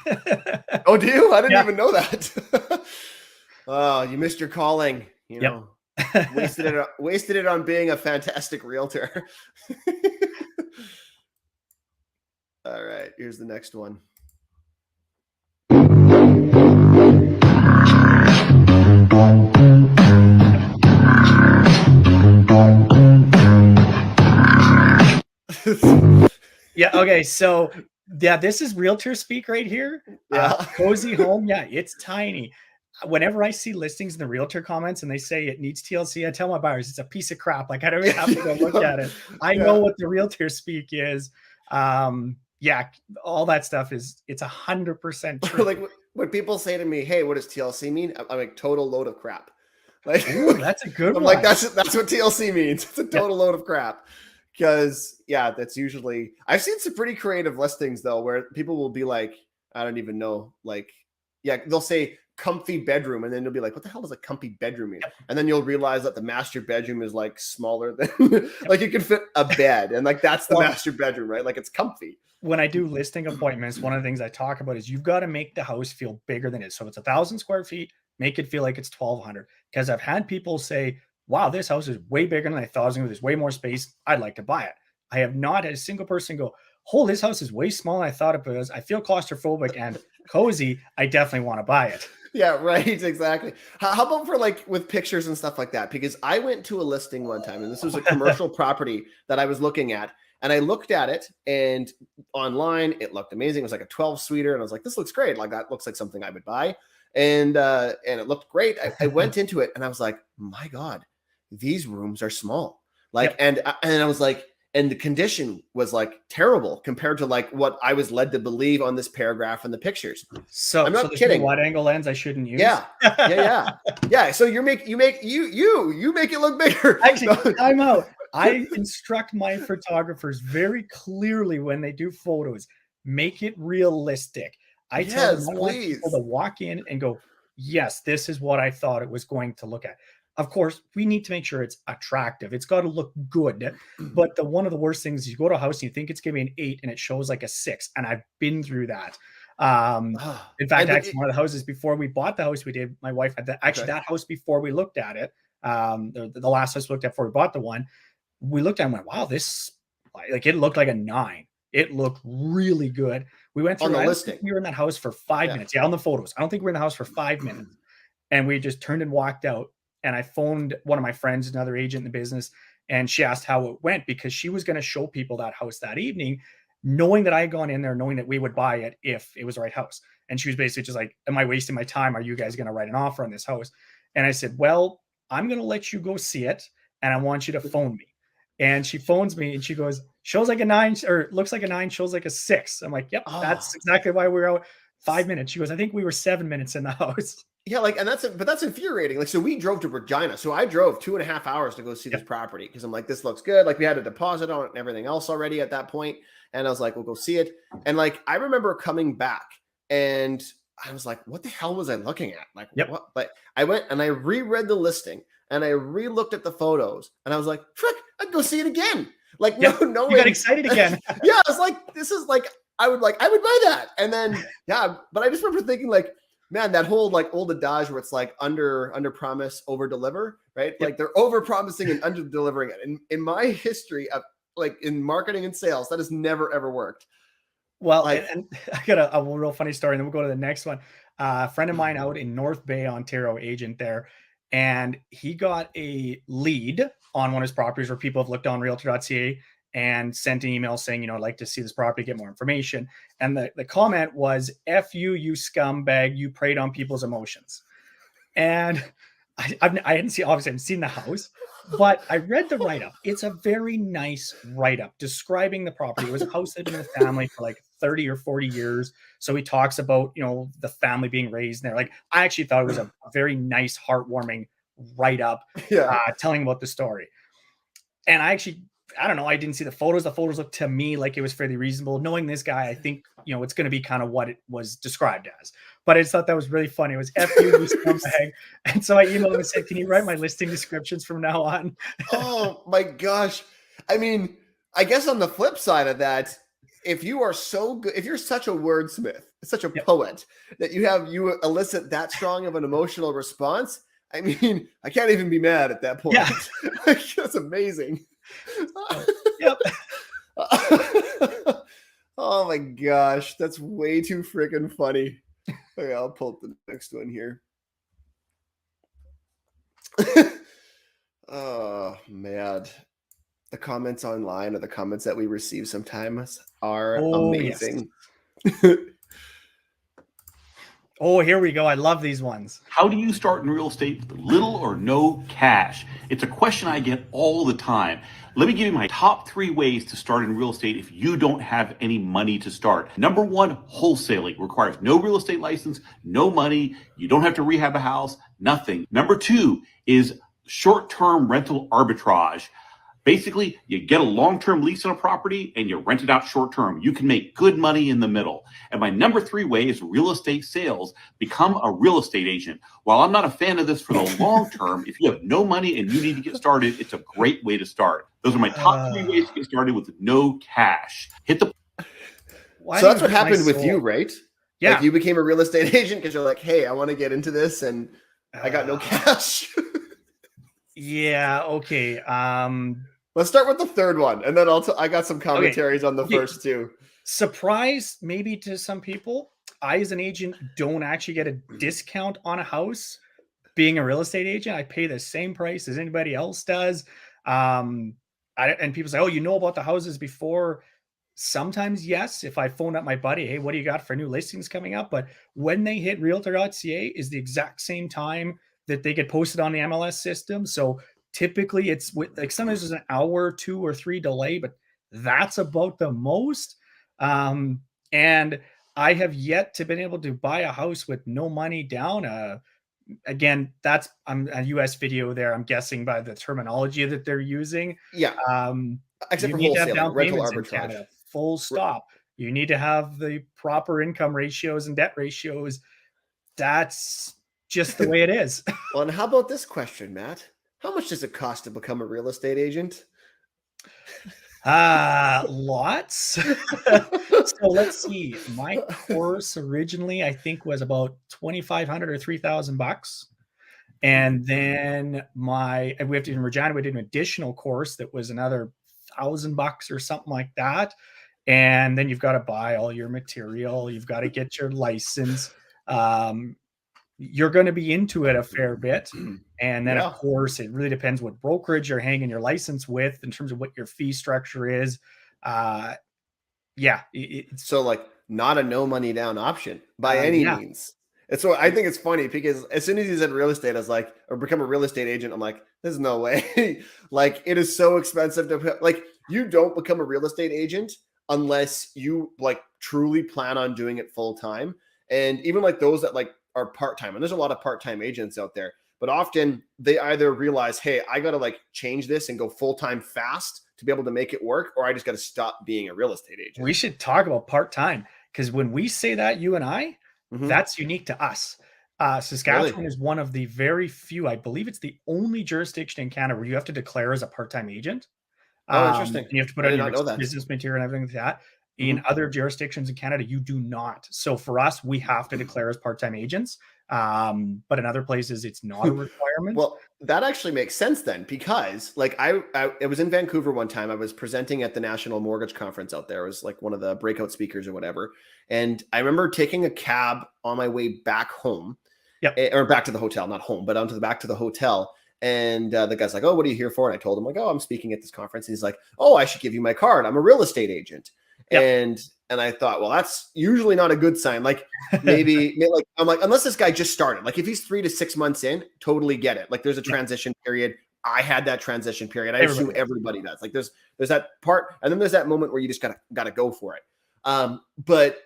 Oh, do you? I didn't even know that. Oh, you missed your calling. You know, wasted it on being a fantastic realtor. All right, here's the next one. Yeah. Okay. So this is realtor speak right here. Cozy home. Yeah, it's tiny. Whenever I see listings in the realtor comments and they say it needs TLC, I tell my buyers it's a piece of crap. Like I don't even have to go look at it. I know what the realtor speak is. All that stuff it's 100% true. Like when people say to me, "Hey, what does TLC mean?" I'm like, total load of crap. Like ooh, that's a good one. I'm like, that's what TLC means. It's a total load of crap. Because that's usually, I've seen some pretty creative listings though, where people will be like, I don't even know, like, they'll say comfy bedroom, and then you'll be like, what the hell does a comfy bedroom mean? And then you'll realize that the master bedroom is like smaller than like you can fit a bed, and like that's the master bedroom, right? Like it's comfy. When I do listing appointments, one of the things I talk about is you've got to make the house feel bigger than it is. So it's 1,000 square feet, make it feel like it's 1,200. Because I've had people say, wow, this house is way bigger than I thought it was going to be. There's way more space. I'd like to buy it. I have not had a single person go, oh, this house is way smaller than I thought it was. I feel claustrophobic and cozy. I definitely want to buy it. Yeah, right. Exactly. How about for like with pictures and stuff like that? Because I went to a listing one time, and this was a commercial property that I was looking at, and I looked at it, and online it looked amazing. It was like a 12-suiter, and I was like, this looks great. Like that looks like something I would buy. And it looked great. I went into it and I was like, my God, these rooms are small. Like, and I was like, and the condition was like terrible compared to like what I was led to believe on this paragraph in the pictures. So I'm not kidding. Wide angle lens I shouldn't use. Yeah. So you make it look bigger. Actually, time out. I instruct my photographers very clearly when they do photos, make it realistic. I tell them I want people to walk in and go, yes, this is what I thought it was going to look at. Of course, we need to make sure it's attractive. It's got to look good. But one of the worst things is you go to a house and you think it's going to be an 8 and it shows like a 6. And I've been through that. In fact, actually, one of the houses before we bought the house, we did. My wife had that house before we looked at it. The last house we looked at before we bought the one, we looked at it and went, wow, this like it looked like a 9. It looked really good. We went through on the listing. We were in that house for 5 minutes. Yeah, on the photos. I don't think we were in the house for 5 minutes. And we just turned and walked out. And I phoned one of my friends, another agent in the business, and she asked how it went because she was going to show people that house that evening, knowing that I had gone in there, knowing that we would buy it if it was the right house. And she was basically just like, am I wasting my time? Are you guys going to write an offer on this house? And I said, well, I'm going to let you go see it, and I want you to phone me. And she phones me and she goes, shows like a 9 or looks like a 9, shows like a 6. I'm like, yep, that's exactly why we're out. 5 minutes. She goes, I think we were 7 minutes in the house. Yeah, like, and that's infuriating. Like, so we drove to Regina. So I drove 2.5 hours to go see this property because I'm like, this looks good. Like, we had a deposit on it and everything else already at that point. And I was like, we'll go see it. And like, I remember coming back and I was like, what the hell was I looking at? Like, what? But I went and I reread the listing and I re-looked at the photos and I was like, frick, I'd go see it again. Like, no, you got excited again. Yeah, I was like, this is like, I would buy that. And then, but I just remember thinking like, man, that whole like old adage where it's like under promise, over deliver, right? Like they're over promising and under delivering it. In my history of like in marketing and sales, that has never ever worked. Well, like, and I got a real funny story, and then we'll go to the next one. A friend of mine out in North Bay, Ontario, agent there, and he got a lead on one of his properties where people have looked on Realtor.ca and sent an email saying, you know, I'd like to see this property, get more information. And the comment was, F you, you scumbag, you preyed on people's emotions. And I hadn't seen the house, but I read the write-up. It's a very nice write-up describing the property. It was a house that had been in the family for like 30 or 40 years. So he talks about, you know, the family being raised there. Like, I actually thought it was a very nice, heartwarming write-up telling about the story. And I don't know, I didn't see the photos. The photos looked to me like it was fairly reasonable. Knowing this guy, I think, you know, it's going to be kind of what it was described as. But I just thought that was really funny. It was F you, you scumbag. And so I emailed him and said, can you write my listing descriptions from now on? Oh my gosh. I mean, I guess on the flip side of that, if you are so good, if you're such a wordsmith, such a poet, that you elicit that strong of an emotional response, I mean, I can't even be mad at that point. Yeah. That's amazing. Yep. Oh my gosh, that's way too freaking funny. Okay, I'll pull up the next one here. Oh man, the comments online or the comments that we receive sometimes are amazing. Yes. Oh, here we go. I love these ones. How do you start in real estate with little or no cash? It's a question I get all the time. Let me give you my top 3 ways to start in real estate if you don't have any money to start. Number 1, wholesaling. Requires no real estate license, no money. You don't have to rehab a house, nothing. Number 2 is short-term rental arbitrage. Basically, you get a long-term lease on a property and you rent it out short-term. You can make good money in the middle. And my number 3 way is real estate sales. Become a real estate agent. While I'm not a fan of this for the long term, if you have no money and you need to get started, it's a great way to start. Those are my top 3 ways to get started with no cash. Hit the... So that's what happened with you, right? Yeah. Like you became a real estate agent because you're like, hey, I want to get into this and I got no cash. Yeah. Okay. Let's start with the third one, and then I got some commentaries on the first 2. Surprise, maybe to some people, I as an agent don't actually get a discount on a house. Being a real estate agent, I pay the same price as anybody else does. And people say, "Oh, you know about the houses before." Sometimes, yes. If I phone up my buddy, "Hey, what do you got for new listings coming up?" But when they hit Realtor.ca is the exact same time that they get posted on the MLS system. So typically it's like sometimes there's an hour, 2 or 3 delay, but that's about the most. And I have yet to been able to buy a house with no money down. Again, I'm a US video there. I'm guessing by the terminology that they're using. Yeah. Except for wholesaling, rental arbitrage. Full stop. You need to have the proper income ratios and debt ratios. That's just the way it is. Well, and how about this question, Matt? How much does it cost to become a real estate agent? Lots. So let's see. My course originally, I think, was about $2,500 or $3,000. And then in Regina, we did an additional course that was another $1,000 or something like that. And then you've got to buy all your material. You've got to get your license. You're going to be into it a fair bit. And then, of course, it really depends what brokerage you're hanging your license with in terms of what your fee structure is. So like not a no money down option by any means. And so I think it's funny because as soon as you said real estate, I was like, or become a real estate agent, I'm like, there's no way. Like it is so expensive to like, you don't become a real estate agent unless you like truly plan on doing it full time. And even like those that like are part-time, and there's a lot of part-time agents out there, but often they either realize, hey, I got to like change this and go full-time fast to be able to make it work, or I just got to stop being a real estate agent. We should talk about part-time, because when we say that, you and I, that's unique to us. Saskatchewan is one of the very few, I believe it's the only jurisdiction in Canada where you have to declare as a part-time agent. Oh, interesting. And you have to put on your business material and everything like that. In other jurisdictions in Canada, you do not. So for us, we have to declare as part-time agents. But in other places, it's not a requirement. Well, that actually makes sense then, because like I was in Vancouver one time. I was presenting at the National Mortgage Conference out there. I was like one of the breakout speakers or whatever. And I remember taking a cab on my way back home, or back to the hotel, not home, but onto the back to the hotel. And the guy's like, oh, what are you here for? And I told him, like, oh, I'm speaking at this conference. And he's like, oh, I should give you my card. I'm a real estate agent. And I thought, well, that's usually not a good sign. Like maybe like, I'm like, unless this guy just started, like if he's 3 to 6 months in, totally get it. Like there's a transition period. I had that transition period. I assume everybody does. Like there's that part. And then there's that moment where you just gotta go for it. But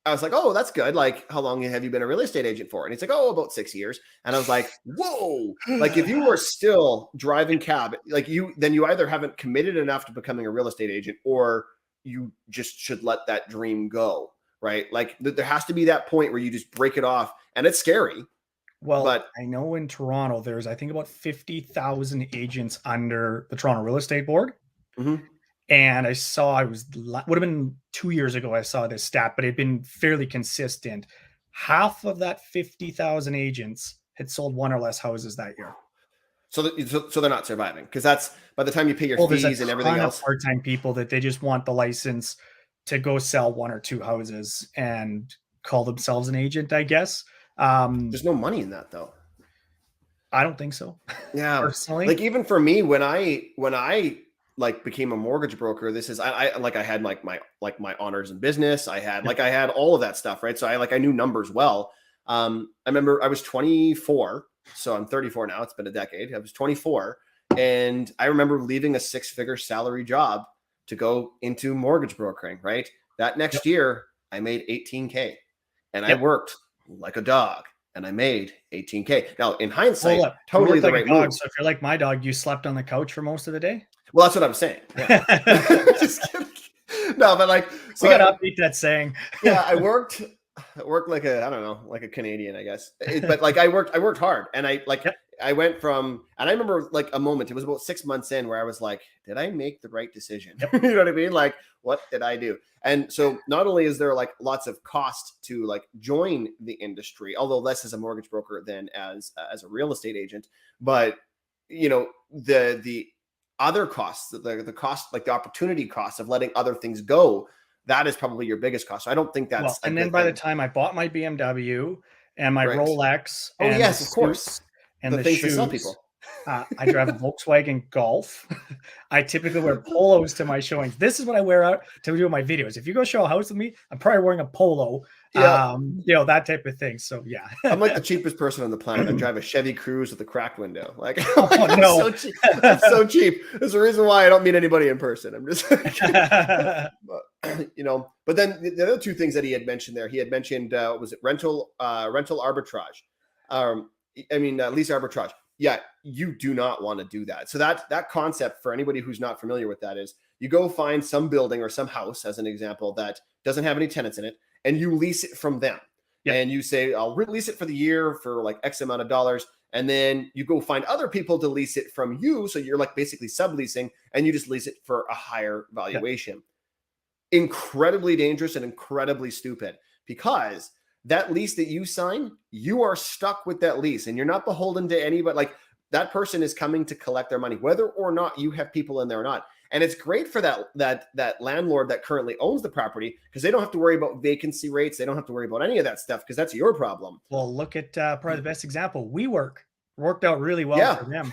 I was like, oh, that's good. Like, how long have you been a real estate agent for? And he's like, oh, about 6 years. And I was like, whoa, like if you were still driving cab, like then you either haven't committed enough to becoming a real estate agent, or you just should let that dream go, right? Like there has to be that point where you just break it off, and it's scary. Well, but I know in Toronto, there's, I think, about 50,000 agents under the Toronto Real Estate Board. And I saw, would have been 2 years ago, I saw this stat, but it'd been fairly consistent. Half of that 50,000 agents had sold one or less houses that year. So they're not surviving, because that's by the time you pay your fees and everything else. Part-time people that they just want the license to go sell 1 or 2 houses and call themselves an agent, I guess. There's no money in that though. I don't think so. Yeah, personally, like even for me, when I like became a mortgage broker, this is I had like my honors in business. I had all of that stuff, right? So I knew numbers well. I remember I was 24. So I'm 34 now. It's been a decade. I was 24. And I remember leaving a 6-figure salary job to go into mortgage brokering, right? That next year, I made $18K. And I worked like a dog. And I made $18K. Now, in hindsight, totally the right move. So if you're like my dog, you slept on the couch for most of the day? Well, that's what I'm saying. Yeah. Just kidding. No, but like... So we got to update that saying. Yeah, I worked like a Canadian, I guess. But like I worked hard, and I went from, and I remember like a moment, it was about 6 months in, where I was like, did I make the right decision? You know what I mean? Like, what did I do? And so not only is there like lots of cost to like join the industry, although less as a mortgage broker than as a real estate agent, but you know, the other costs, the cost, like the opportunity cost of letting other things go, that is probably your biggest cost. So I don't think that's. Well, and then by the time I bought my BMW and my Rolex, oh yes, of course, and the things shoes, to sell people. I drive a Volkswagen Golf. I typically wear polos to my showings. This is what I wear out to do my videos. If you go show a house with me, I'm probably wearing a polo. Yeah. You know, that type of thing. So yeah, I'm like the cheapest person on the planet. I drive a Chevy Cruze with a cracked window. Like, I'm so cheap. I'm so cheap. There's a reason why I don't meet anybody in person. I'm just, but, you know. But then the other two things that he had mentioned there, he had mentioned was it rental arbitrage? Lease arbitrage. Yeah, you do not want to do that. So that concept, for anybody who's not familiar with that, is you go find some building or some house, as an example, that doesn't have any tenants in it, and you lease it from them. Yep. And you say, I'll lease it for the year for like X amount of dollars. And then you go find other people to lease it from you. So you're like basically subleasing, and you just lease it for a higher valuation. Yep. Incredibly dangerous and incredibly stupid, because that lease that you sign, you are stuck with that lease, and you're not beholden to anybody. Like, that person is coming to collect their money, whether or not you have people in there or not. And it's great for that landlord that currently owns the property, because they don't have to worry about vacancy rates. They don't have to worry about any of that stuff, because that's your problem. Well, look at probably the best example. Worked out really well for them.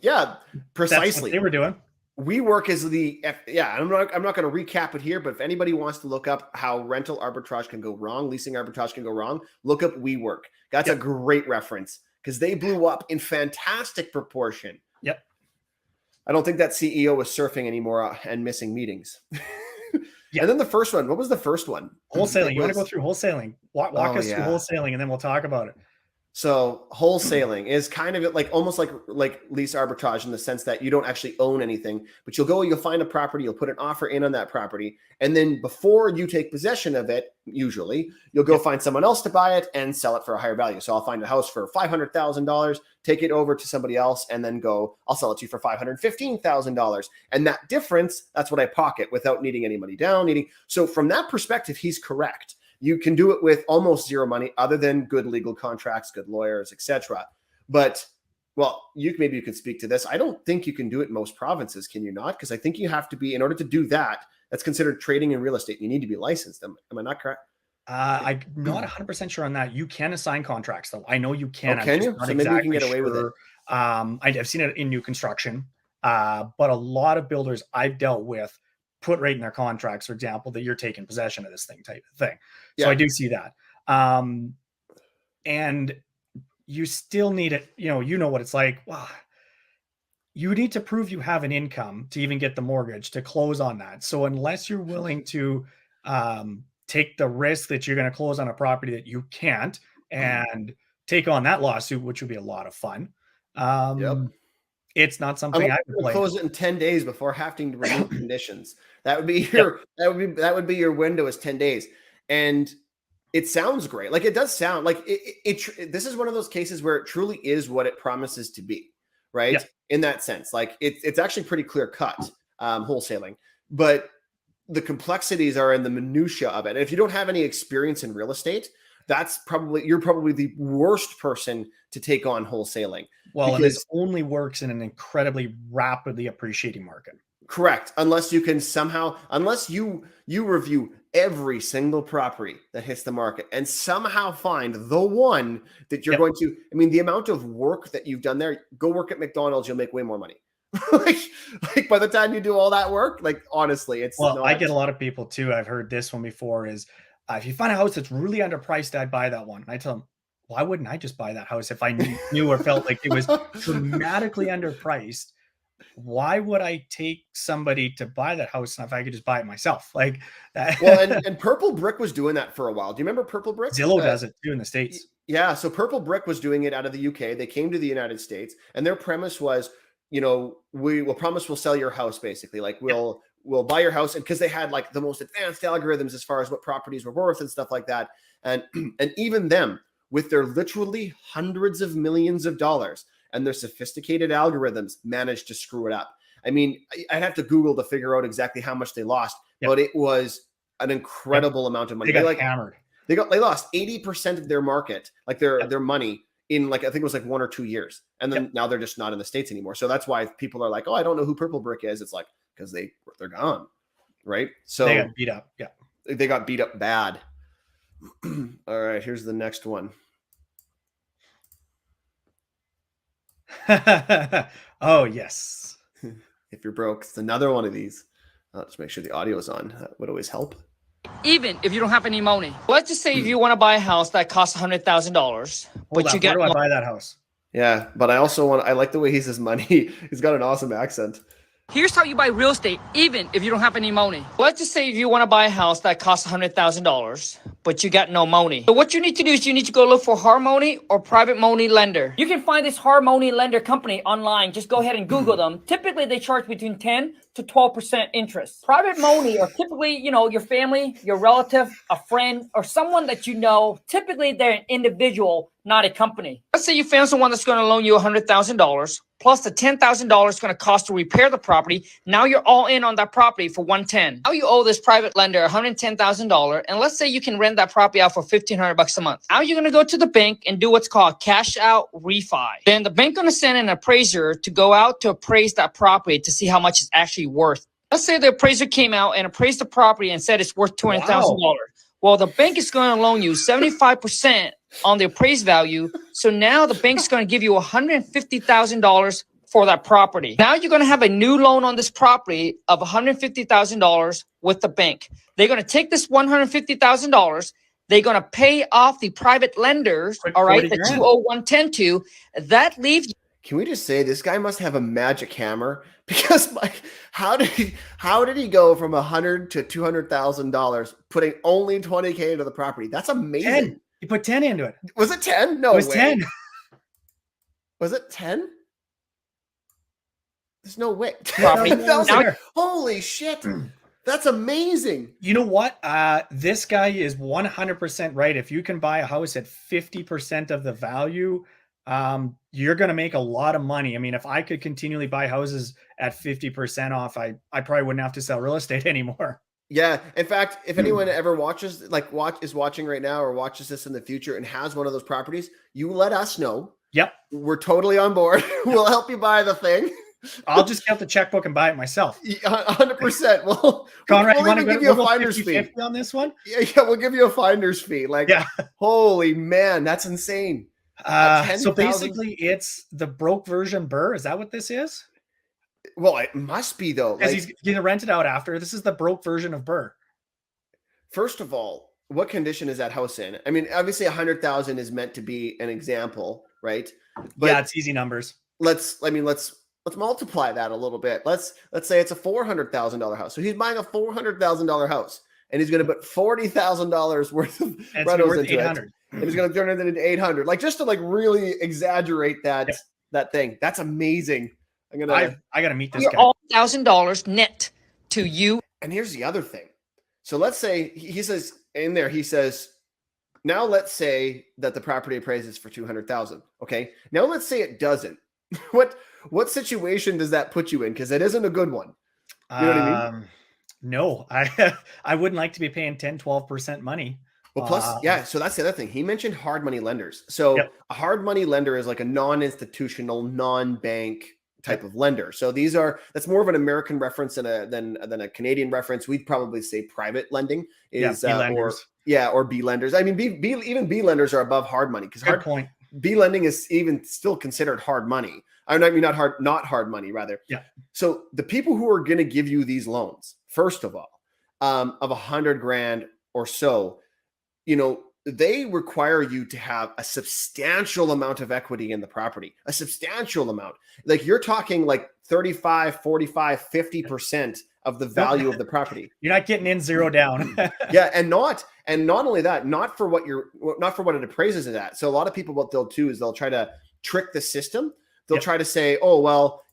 Yeah, precisely. That's what they were doing. WeWork is I'm not going to recap it here, but if anybody wants to look up how rental arbitrage can go wrong, leasing arbitrage can go wrong, look up WeWork. That's a great reference, because they blew up in fantastic proportion. Yep. I don't think that CEO is surfing anymore and missing meetings. And then the first one, what was the first one? Wholesaling. You want to go through wholesaling? Walk us through wholesaling, and then we'll talk about it. So wholesaling is kind of like almost like lease arbitrage in the sense that you don't actually own anything, but you'll find a property, you'll put an offer in on that property, and then before you take possession of it, usually you'll go find someone else to buy it and sell it for a higher value. So I'll find a house for $500,000, take it over to somebody else, and then I'll sell it to you for $515,000. And that difference, that's what I pocket without needing any money down. So from that perspective, he's correct. You can do it with almost zero money other than good legal contracts, good lawyers, etc. But, well, maybe you could speak to this. I don't think you can do it in most provinces, can you not? Because I think you have to be, in order to do that, that's considered trading in real estate. You need to be licensed. Am I not correct? I'm not 100% sure on that. You can assign contracts, though. I know you can. Oh, can you? So maybe we can get away with it. I've seen it in new construction, but a lot of builders I've dealt with put right in their contracts, for example, that you're taking possession of this thing type of thing. So I do see that. And you still need it. You know what it's like. Wow. You need to prove you have an income to even get the mortgage to close on that. So unless you're willing to take the risk that you're going to close on a property that you can't and take on that lawsuit, which would be a lot of fun. It's not something I would play. Close it in 10 days before having to remove conditions. That would be that would be your window is 10 days. And it sounds great. Like it does sound like this is one of those cases where it truly is what it promises to be, right? Yeah. In that sense, like it's actually pretty clear cut wholesaling, but the complexities are in the minutia of it. And if you don't have any experience in real estate, you're probably the worst person to take on wholesaling. Well, and this only works in an incredibly rapidly appreciating market. Correct. Unless you can unless you review every single property that hits the market and somehow find the one that you're going to, the amount of work that you've done there, go work at McDonald's, you'll make way more money. like by the time you do all that work, like honestly, I get a lot of people too. I've heard this one before is if you find a house that's really underpriced, I'd buy that one. And I tell them, why wouldn't I just buy that house if I knew or felt like it was dramatically underpriced? Why would I take somebody to buy that house if I could just buy it myself? Like that. Well, and Purple Brick was doing that for a while. Do you remember Purple Brick? Zillow does it too in the States. Yeah. So Purple Brick was doing it out of the UK. They came to the United States and their premise was, we will promise we'll sell your house basically. Like we'll buy your house. And because they had like the most advanced algorithms as far as what properties were worth and stuff like that. And even them with their literally hundreds of millions of dollars and their sophisticated algorithms managed to screw it up. I'd have to Google to figure out exactly how much they lost, but it was an incredible amount of money. They got hammered. They lost 80% of their market, like their money in I think it was like 1 or 2 years. And then now they're just not in the States anymore. So that's why people are like, oh, I don't know who Purple Brick is. It's like, because they're gone. Right. So they got beat up. Yeah. They got beat up bad. All right. Here's the next one. Oh, yes. If you're broke, it's another one of these. I'll just make sure the audio is on. That would always help. Even if you don't have any money. Let's just say if you want to buy a house that costs $100,000, but you get. Where do I buy that house? Yeah, but I like the way he says money. He's got an awesome accent. Here's how you buy real estate, even if you don't have any money. Let's just say if you want to buy a house that costs $100,000, but you got no money. So what you need to do is you need to go look for Harmony or private money lender. You can find this Harmony lender company online. Just go ahead and Google them. Typically, they charge between 10 to 12% interest. Private money are typically, your family, your relative, a friend, or someone that you know. Typically, they're an individual, not a company. Let's say you found someone that's going to loan you $100,000 plus the $10,000 it's going to cost to repair the property. Now you're all in on that property for $110,000. Now you owe this private lender $110,000, and let's say you can rent that property out for $1,500 a month. Now you're going to go to the bank and do what's called cash out refi. Then the bank going to send an appraiser to go out to appraise that property to see how much it's actually worth. Let's say the appraiser came out and appraised the property and said it's worth $200,000. Wow. Well, the bank is going to loan you 75% on the appraised value. So now the bank's going to give you $150,000 for that property. Now you're going to have a new loan on this property of $150,000 with the bank. They're going to take this $150,000. They're going to pay off the private lenders, all right, that you owe $110,000 to. That leaves Can we just say this guy must have a magic hammer? Because how did he go from $100,000 to $200,000, putting only $20K into the property? That's amazing. 10. He put 10 into it. Was it 10? No, it was way. 10. Was it 10? There's no way. Holy shit. That's amazing. You know what? This guy is 100% right. If you can buy a house at 50% of the value, you're going to make a lot of money. I mean, if I could continually buy houses at 50% off, I probably wouldn't have to sell real estate anymore. Yeah. In fact, if anyone ever is watching right now or watches this in the future and has one of those properties, you let us know. Yep. We're totally on board. We'll help you buy the thing. I'll just get the checkbook and buy it myself. 100%. Well, Conrad, we'll even give you a finder's fee on this one. Yeah, we'll give you a finder's fee. Holy man, that's insane. So basically, it's the broke version BRRR. Is that what this is? Well, it must be though. Because he's going to rent it out after. This is the broke version of BRRR. First of all, what condition is that house in? I mean, obviously, 100,000 is meant to be an example, right? But yeah, it's easy numbers. Let's multiply that a little bit. Let's say it's a $400,000 house. So he's buying a $400,000 house, and he's going to put $40,000 worth of rentals into it, and he's going to turn it into 800. Like, just to really exaggerate that thing. That's amazing. I got to meet this guy. All $1,000 net to you. And here's the other thing. So let's say he says in there, now let's say that the property appraises for 200,000. Okay. Now let's say it doesn't. What situation does that put you in? Because it isn't a good one. You know what I mean? No, I wouldn't like to be paying 10, 12% money. Well, plus, so that's the other thing. He mentioned hard money lenders. So a hard money lender is like a non-institutional, non-bank type of lender. So that's more of an American reference than a Canadian reference. We'd probably say private lending is or B lenders. I mean, even B lenders are above hard money because B lending is even still considered hard money. I mean, not hard money, rather. Yeah. So the people who are going to give you these loans, first of all, of $100,000 or so, they require you to have a substantial amount of equity in the property, a substantial amount. Like, you're talking like 35, 45, 50% of the value of the property. You're not getting in zero down. Yeah. And not only that, not for what it appraises it at. So a lot of people, what they'll do is they'll try to trick the system. They'll try to say, oh, well,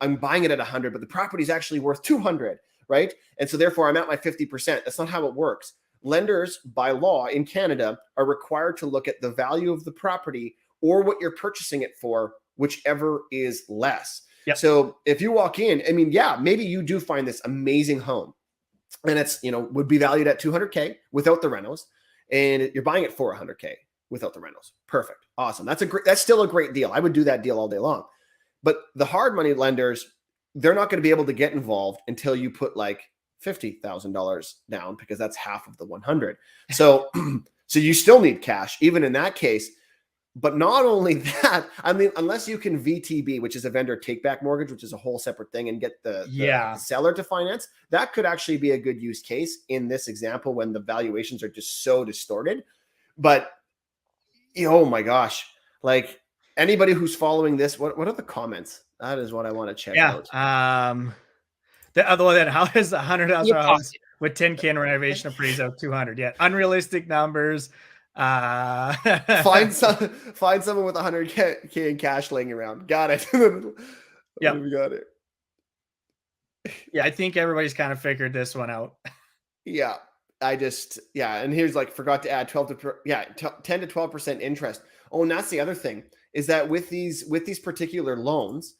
I'm buying it at 100, but the property is actually worth 200. Right. And so therefore I'm at my 50%. That's not how it works. Lenders, by law in Canada, are required to look at the value of the property or what you're purchasing it for, whichever is less. Yep. So if you walk in, I mean, maybe you do find this amazing home and it's, would be valued at $200K without the rentals, and you're buying it for $100K without the rentals. Perfect. Awesome. That's still a great deal. I would do that deal all day long. But the hard money lenders, they're not going to be able to get involved until you put like $50,000 down, because that's half of the 100. So you still need cash, even in that case. But not only that, I mean, unless you can VTB, which is a vendor take back mortgage, which is a whole separate thing, and get the seller to finance, that could actually be a good use case in this example when the valuations are just so distorted. But oh my gosh, like, anybody who's following this, what are the comments? That is what I want to check out. The other one, how is the $100,000 house with 10K in renovation appraised out 200? Yeah, unrealistic numbers. Find someone with 100K in cash laying around. Got it. Yeah, we got it. Yeah, I think everybody's kind of figured this one out. Yeah, and here's forgot to add 10 to 12% interest. Oh, and that's the other thing, is that with these particular loans,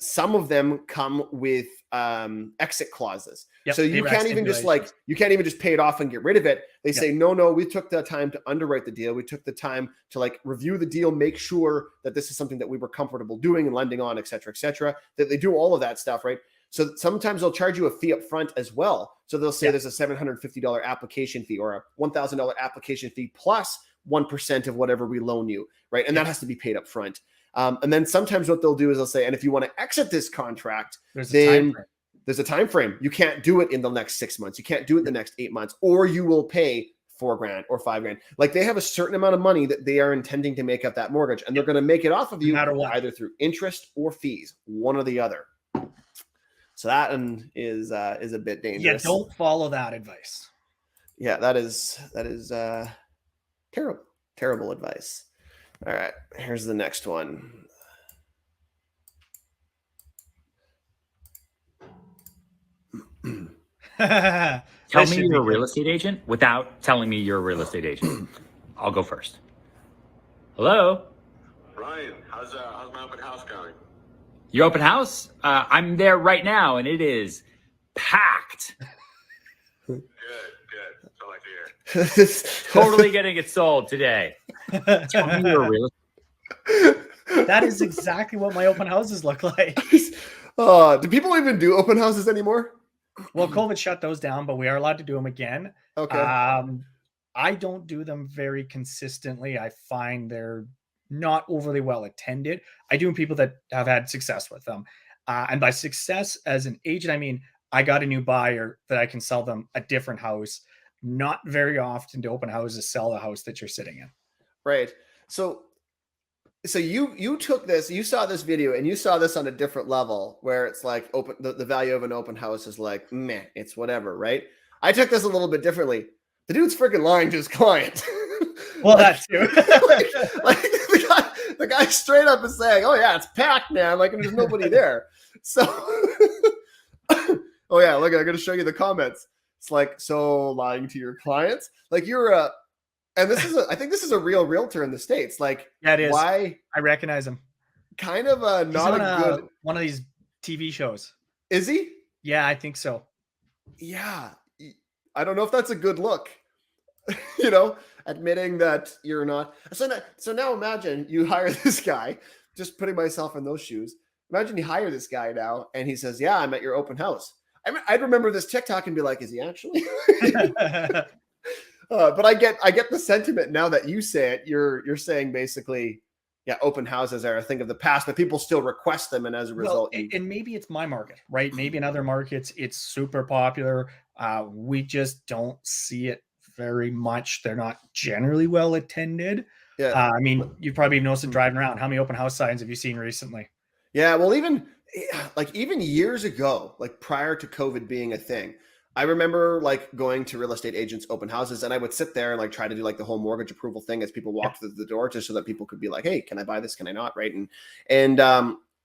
some of them come with exit clauses. Yep, so you can't even just pay it off and get rid of it. They say, no, we took the time to underwrite the deal. We took the time to review the deal, make sure that this is something that we were comfortable doing and lending on, et cetera, that they do all of that stuff, right? So sometimes they'll charge you a fee up front as well. So they'll say there's a $750 application fee or a $1,000 application fee plus 1% of whatever we loan you, right? And that has to be paid up front. And then sometimes what they'll do is they'll say, and if you want to exit this contract, there's a time frame. You can't do it in the next 6 months. You can't do it in the next 8 months, or you will pay $4,000 or $5,000. Like they have a certain amount of money that they are intending to make up that mortgage, and they're going to make it off of you No matter what. either through interest or fees, one or the other. So that one is a bit dangerous. Yeah, don't follow that advice. Yeah, that is terrible advice. All right, here's the next one. Tell me you're a real estate agent without telling me you're a real estate agent. I'll go first. Hello? Ryan, how's my open house going? Your open house? I'm there right now, and it is packed. Good. That's all I like to hear. Totally getting it sold today. Tell me you're a real estate. That is exactly what my open houses look like. Do people even do open houses anymore? Well, COVID shut those down, but we are allowed to do them again. Okay. I don't do them very consistently. I find they're not overly well attended. I do people that have had success with them. And by success as an agent, I mean, I got a new buyer that I can sell them a different house. Not very often do open houses sell the house that you're sitting in. Right. So you took this, you saw this video and you saw this on a different level where it's like the value of an open house is like, meh, it's whatever, right? I took this a little bit differently. The dude's freaking lying to his client. Well, that too. like the guy straight up is saying, oh yeah, it's packed, man. Like there's nobody there. So, oh yeah, look, I'm going to show you the comments. It's like, so lying to your clients, like you're and this is I think this is a real realtor in the States. Like, yeah, it is. Why? I recognize him. Kind of not a good one of these TV shows. Is he? Yeah, I think so. Yeah. I don't know if that's a good look. You know, admitting that you're not. So now imagine you hire this guy, just putting myself in those shoes. Imagine you hire this guy now and he says, yeah, I'm at your open house. I'd remember this TikTok and be like, is he actually? But I get the sentiment now that you say it. You're saying basically, yeah, open houses are a thing of the past, but people still request them, and as a result, and maybe it's my market, right? Maybe in other markets it's super popular. We just don't see it very much. They're not generally well attended. Yeah, I mean, you probably noticed it driving around. How many open house signs have you seen recently? Yeah, well, even years ago, like prior to COVID being a thing, I remember like going to real estate agents' open houses, and I would sit there and like try to do like the whole mortgage approval thing as people walked through the door, just so that people could be like, "Hey, can I buy this? Can I not?" Right? And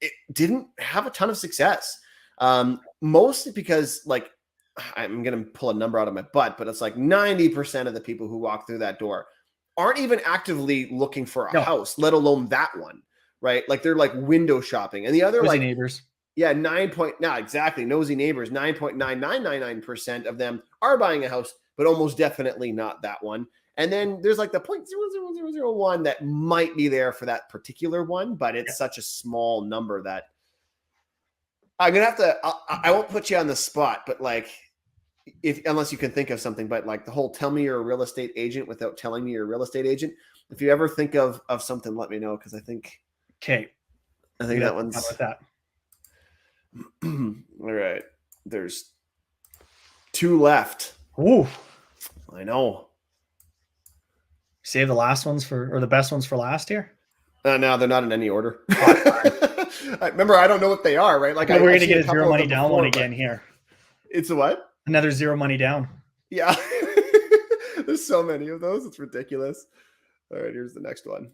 it didn't have a ton of success, mostly because like I'm gonna pull a number out of my butt, but it's like 90% of the people who walk through that door aren't even actively looking for a house, let alone that one, right? Like they're like window shopping, and the other nosy like neighbors. Yeah, exactly. Nosy neighbors, 9.9999% of them are buying a house, but almost definitely not that one. And then there's like the 0.00001 that might be there for that particular one, but it's such a small number that I'm gonna have to. I won't put you on the spot, but like, unless you can think of something, but like the whole "tell me you're a real estate agent" without telling me you're a real estate agent. If you ever think of something, let me know, because I think. Okay. I think that one's. How about that? All right. There's 2 left. Ooh. I know. Save the last ones or the best ones for last here? No, they're not in any order. Remember, I don't know what they are, right? Like, we're going to get a zero money down one again here. It's a what? Another zero money down. Yeah. There's so many of those. It's ridiculous. All right, here's the next one.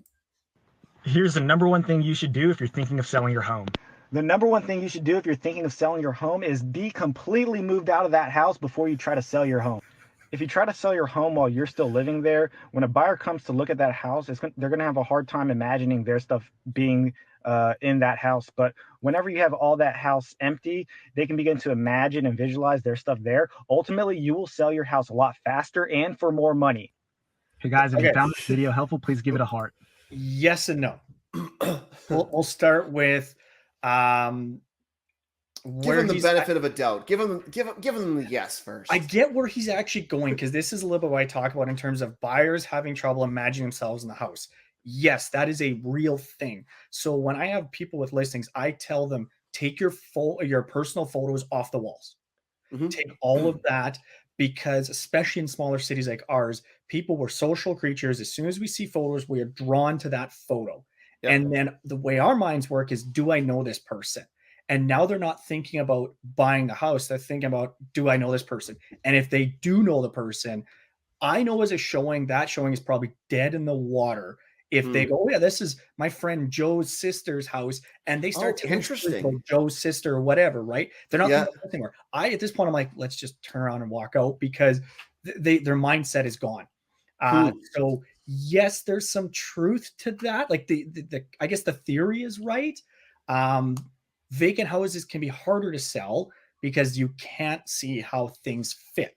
Here's the number one thing you should do if you're thinking of selling your home. The number one thing you should do if you're thinking of selling your home is be completely moved out of that house before you try to sell your home. If you try to sell your home while you're still living there, when a buyer comes to look at that house, they're going to have a hard time imagining their stuff being in that house. But whenever you have all that house empty, they can begin to imagine and visualize their stuff there. Ultimately, you will sell your house a lot faster and for more money. Hey guys, if you found this video helpful, please give it a heart. Yes and no. We'll start with give him the benefit of a doubt. Give him the yes first. I get where he's actually going, because this is a little bit what I talk about in terms of buyers having trouble imagining themselves in the house. Yes, that is a real thing. So when I have people with listings, I tell them, take your personal photos off the walls. Take all of that, because especially in smaller cities like ours, people were social creatures. As soon as we see photos, we are drawn to that photo. Yep. And then the way our minds work is, do I know this person? And now they're not thinking about buying the house. They're thinking about, do I know this person? And if they do know the person, I know as a showing, that showing is probably dead in the water. If they go, oh, yeah, this is my friend Joe's sister's house, and they start telling stories about Joe's sister or whatever, right? They're not thinking about this anymore. At this point, I'm like, let's just turn around and walk out, because their mindset is gone. So yes, there's some truth to that. Like the I guess the theory is right. Vacant houses can be harder to sell because you can't see how things fit.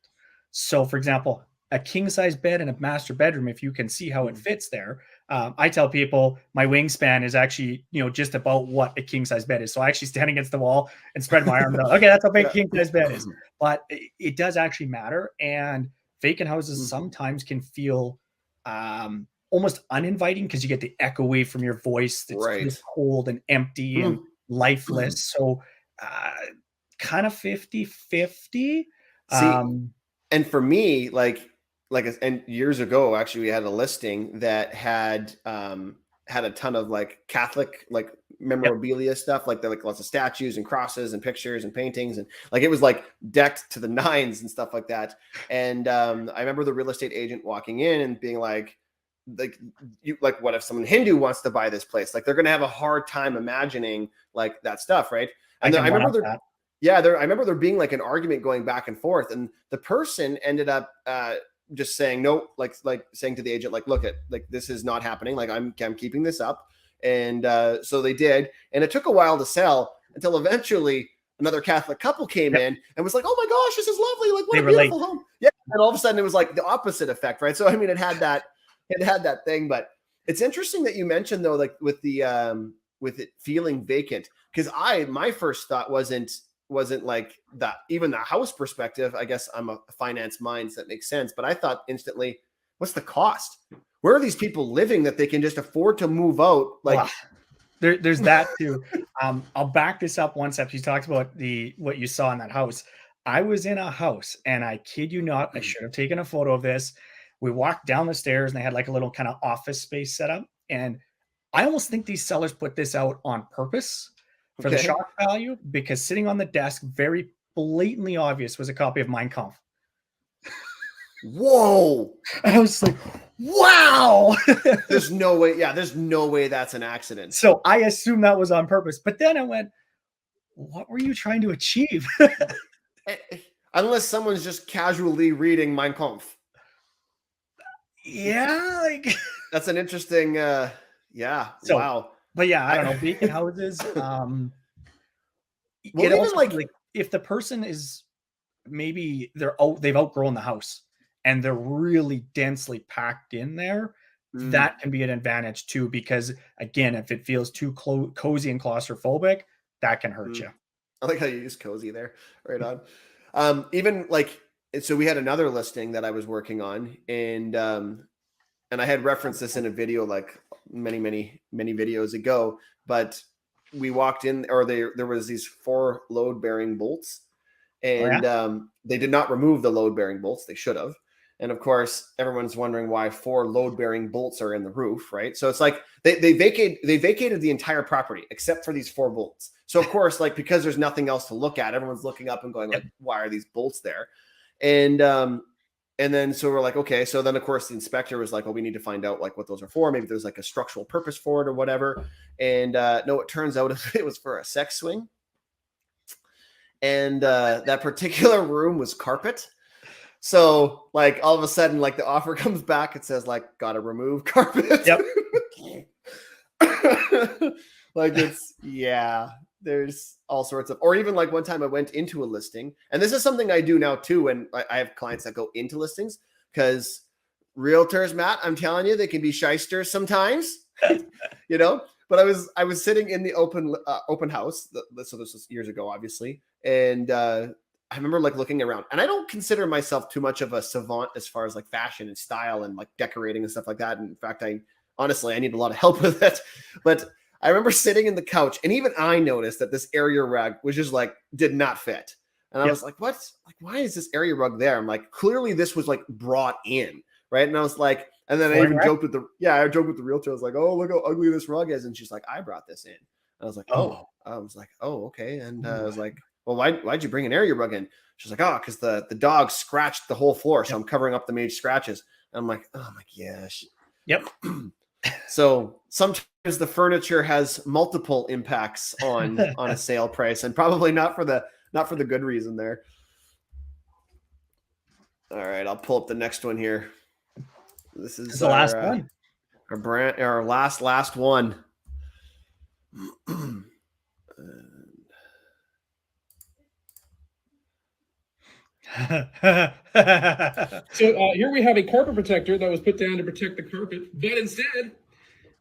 So, for example, a king size bed in a master bedroom, if you can see how it fits there. I tell people my wingspan is actually, just about what a king size bed is. So I actually stand against the wall and spread my arms out. Okay, that's how big king size bed is. But it does actually matter. And vacant houses sometimes can feel almost uninviting because you get the echoey from your voice that's really cold and empty and lifeless. So kind of 50-50. And for me, and years ago, actually, we had a listing that had a ton of Catholic memorabilia stuff, like lots of statues and crosses and pictures and paintings, and it was decked to the nines and stuff like that. And I remember the real estate agent walking in and being like, what if someone Hindu wants to buy this place? They're going to have a hard time imagining that stuff, right? And I remember I remember there being an argument going back and forth, and the person ended up just saying no, saying to the agent, look, this is not happening. I'm keeping this up. And so they did. And it took a while to sell until eventually another Catholic couple came in and was like, oh my gosh, this is lovely. What a beautiful home. Yeah. And all of a sudden it was the opposite effect, right? So, I mean, it had that thing, but it's interesting that you mentioned though, with it feeling vacant. Cause my first thought wasn't even the house perspective. I guess I'm a finance mind, so that makes sense. But I thought instantly, what's the cost? Where are these people living that they can just afford to move out? There's that too. I'll back this up one step. You talked about what you saw in that house. I was in a house, and I kid you not, I should have taken a photo of this. We walked down the stairs, and they had a little kind of office space set up. And I almost think these sellers put this out on purpose for the shock value, because sitting on the desk, very blatantly obvious, was a copy of Mein Kampf. Whoa. And I was like, wow. There's no way. Yeah, there's no way that's an accident. So I assumed that was on purpose. But then I went, what were you trying to achieve? Unless someone's just casually reading Mein Kampf. Yeah. That's an interesting, wow. But yeah, I don't know. Vacant houses. If the person is maybe they've outgrown the house and they're really densely packed in there, that can be an advantage too. Because again, if it feels too cozy and claustrophobic, that can hurt you. I like how you use cozy there. Right on. So we had another listing that I was working on, and I had referenced this in a video many videos ago, but we walked in, or there was these 4 load bearing bolts, and they did not remove the load bearing bolts. They should have. And of course, everyone's wondering why 4 load bearing bolts are in the roof, right? So it's they vacated the entire property except for these 4 bolts. So of course, because there's nothing else to look at, everyone's looking up and going why are these bolts there? And then, so we're like, okay. So then of course the inspector was like, well, we need to find out what those are for. Maybe there's a structural purpose for it or whatever. And no, it turns out it was for a sex swing. And that particular room was carpet. So all of a sudden, the offer comes back. It says gotta remove carpet. Yep. There's all sorts of, or even one time I went into a listing, and this is something I do now too. When I have clients that go into listings, because realtors, Matt, I'm telling you, they can be shysters sometimes, but I was sitting in the open house. So this was years ago, obviously. And I remember looking around, and I don't consider myself too much of a savant as far as fashion and style and decorating and stuff like that. And in fact, I need a lot of help with it, but I remember sitting in the couch, and even I noticed that this area rug was just did not fit. And I was like, what's like, why is this area rug there? I'm like, clearly this was like brought in, right? And I was like, and then I even joked with the realtor. I was like, oh, look how ugly this rug is. And she's like, I brought this in. I was like, oh, okay. And I was like, well, why'd you bring an area rug in? She's like, oh, because the dog scratched the whole floor. So I'm covering up the major scratches. And I'm like, yeah. Yep. So sometimes the furniture has multiple impacts on a sale price, and probably not for the good reason there. All right, I'll pull up the next one here. This is the last one. Our last one. So here we have a carpet protector that was put down to protect the carpet, but instead,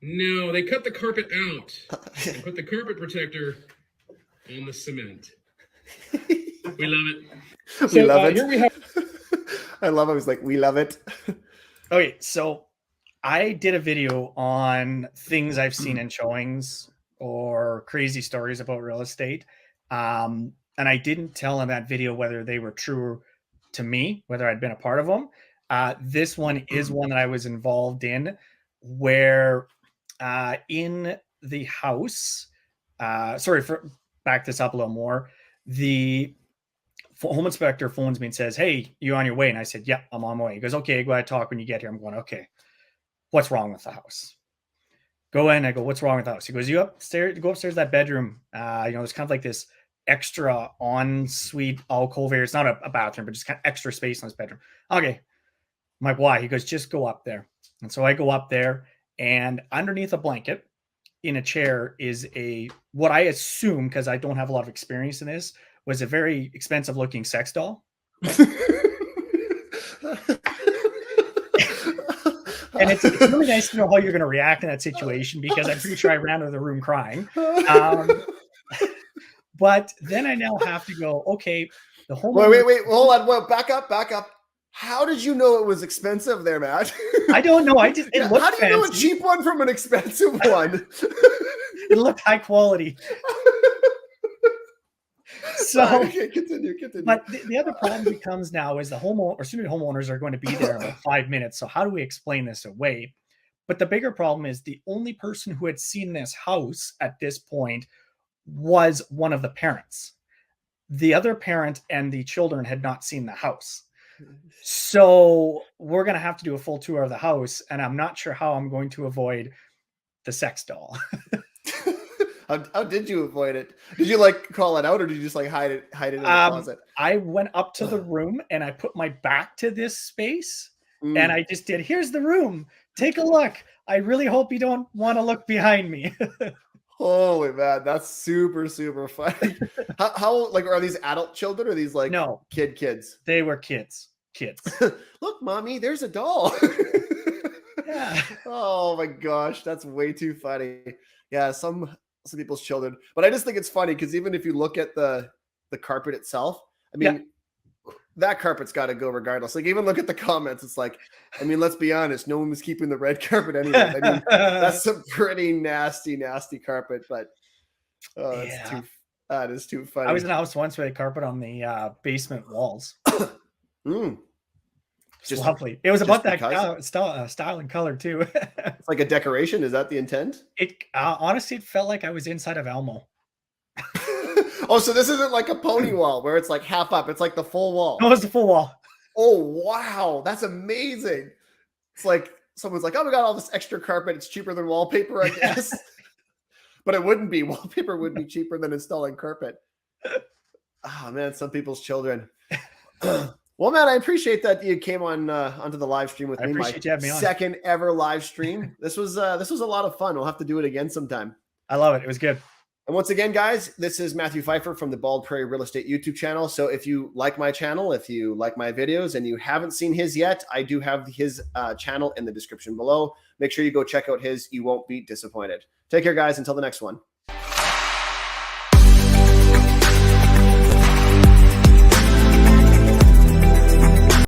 no, they cut the carpet out and put the carpet protector on the cement. We love it. We love it. Here we have. I love it. It's like, we love it. Okay, so I did a video on things I've seen in showings or crazy stories about real estate. And I didn't tell in that video whether they were true to me, whether I'd been a part of them. This one is one that I was involved in, where in the house, back this up a little more, the home inspector phones me and says, hey, you on your way? And I said, yeah, I'm on my way. He goes, okay, go ahead, talk when you get here. I'm going, okay, what's wrong with the house? Go in. I go, what's wrong with the house? He goes, go upstairs to that bedroom. There's kind of like this extra ensuite alcove area. It's not a bathroom, but just kind of extra space in this bedroom. Okay. I'm like, why? He goes, just go up there. And so I go up there, and underneath a blanket in a chair is what I assume, because I don't have a lot of experience in this, was a very expensive looking sex doll. And it's really nice to know how you're going to react in that situation, because I'm pretty sure I ran out of the room crying. But then I now have to go, okay, the whole wait, hold on. Well, back up. How did you know it was expensive there, Matt? I don't know. How do you know a cheap one from an expensive one? It looked high quality. So okay, continue. But the other problem becomes now is the homeowners are going to be there in about 5 minutes. So how do we explain this away? But the bigger problem is the only person who had seen this house at this point was one of the parents. The other parent and the children had not seen the house. So we're going to have to do a full tour of the house, and I'm not sure how I'm going to avoid the sex doll. How did you avoid it? Did you like call it out, or did you just like hide it in the closet? I went up to the room and I put my back to this space, and I just did, here's the room. Take a look. I really hope you don't want to look behind me. Holy man, that's super, super funny. How like, are these adult children, or are these like kids? They were kids. Look, mommy, there's a doll. Yeah. Oh my gosh, that's way too funny. Yeah, some people's children. But I just think it's funny because even if you look at the carpet itself, I mean, that carpet's got to go regardless. Like, even look at the comments. It's like, I mean, let's be honest. No one was keeping the red carpet anyway. I mean, that's a pretty nasty, nasty carpet. But that is too funny. I was in a house once with a carpet on the basement walls. Just lovely. It was about that style and color too. It's like a decoration. Is that the intent? It honestly, it felt like I was inside of Elmo. Oh, so this isn't like a pony wall where it's like half up. It's like the full wall. No, it's the full wall. Oh, wow. That's amazing. It's like someone's like, oh, we got all this extra carpet. It's cheaper than wallpaper, I guess. But it wouldn't be. Wallpaper would be cheaper than installing carpet. Oh, man, some people's children. Well, man, I appreciate that you came on onto the live stream with me. My second ever live stream. This was a lot of fun. We'll have to do it again sometime. I love it. It was good. And once again, guys, this is Matthew Pfeifer from the Bald Prairie Real Estate YouTube channel. So if you like my channel, if you like my videos, and you haven't seen his yet, I do have his channel in the description below. Make sure you go check out his. You won't be disappointed. Take care, guys. Until the next one.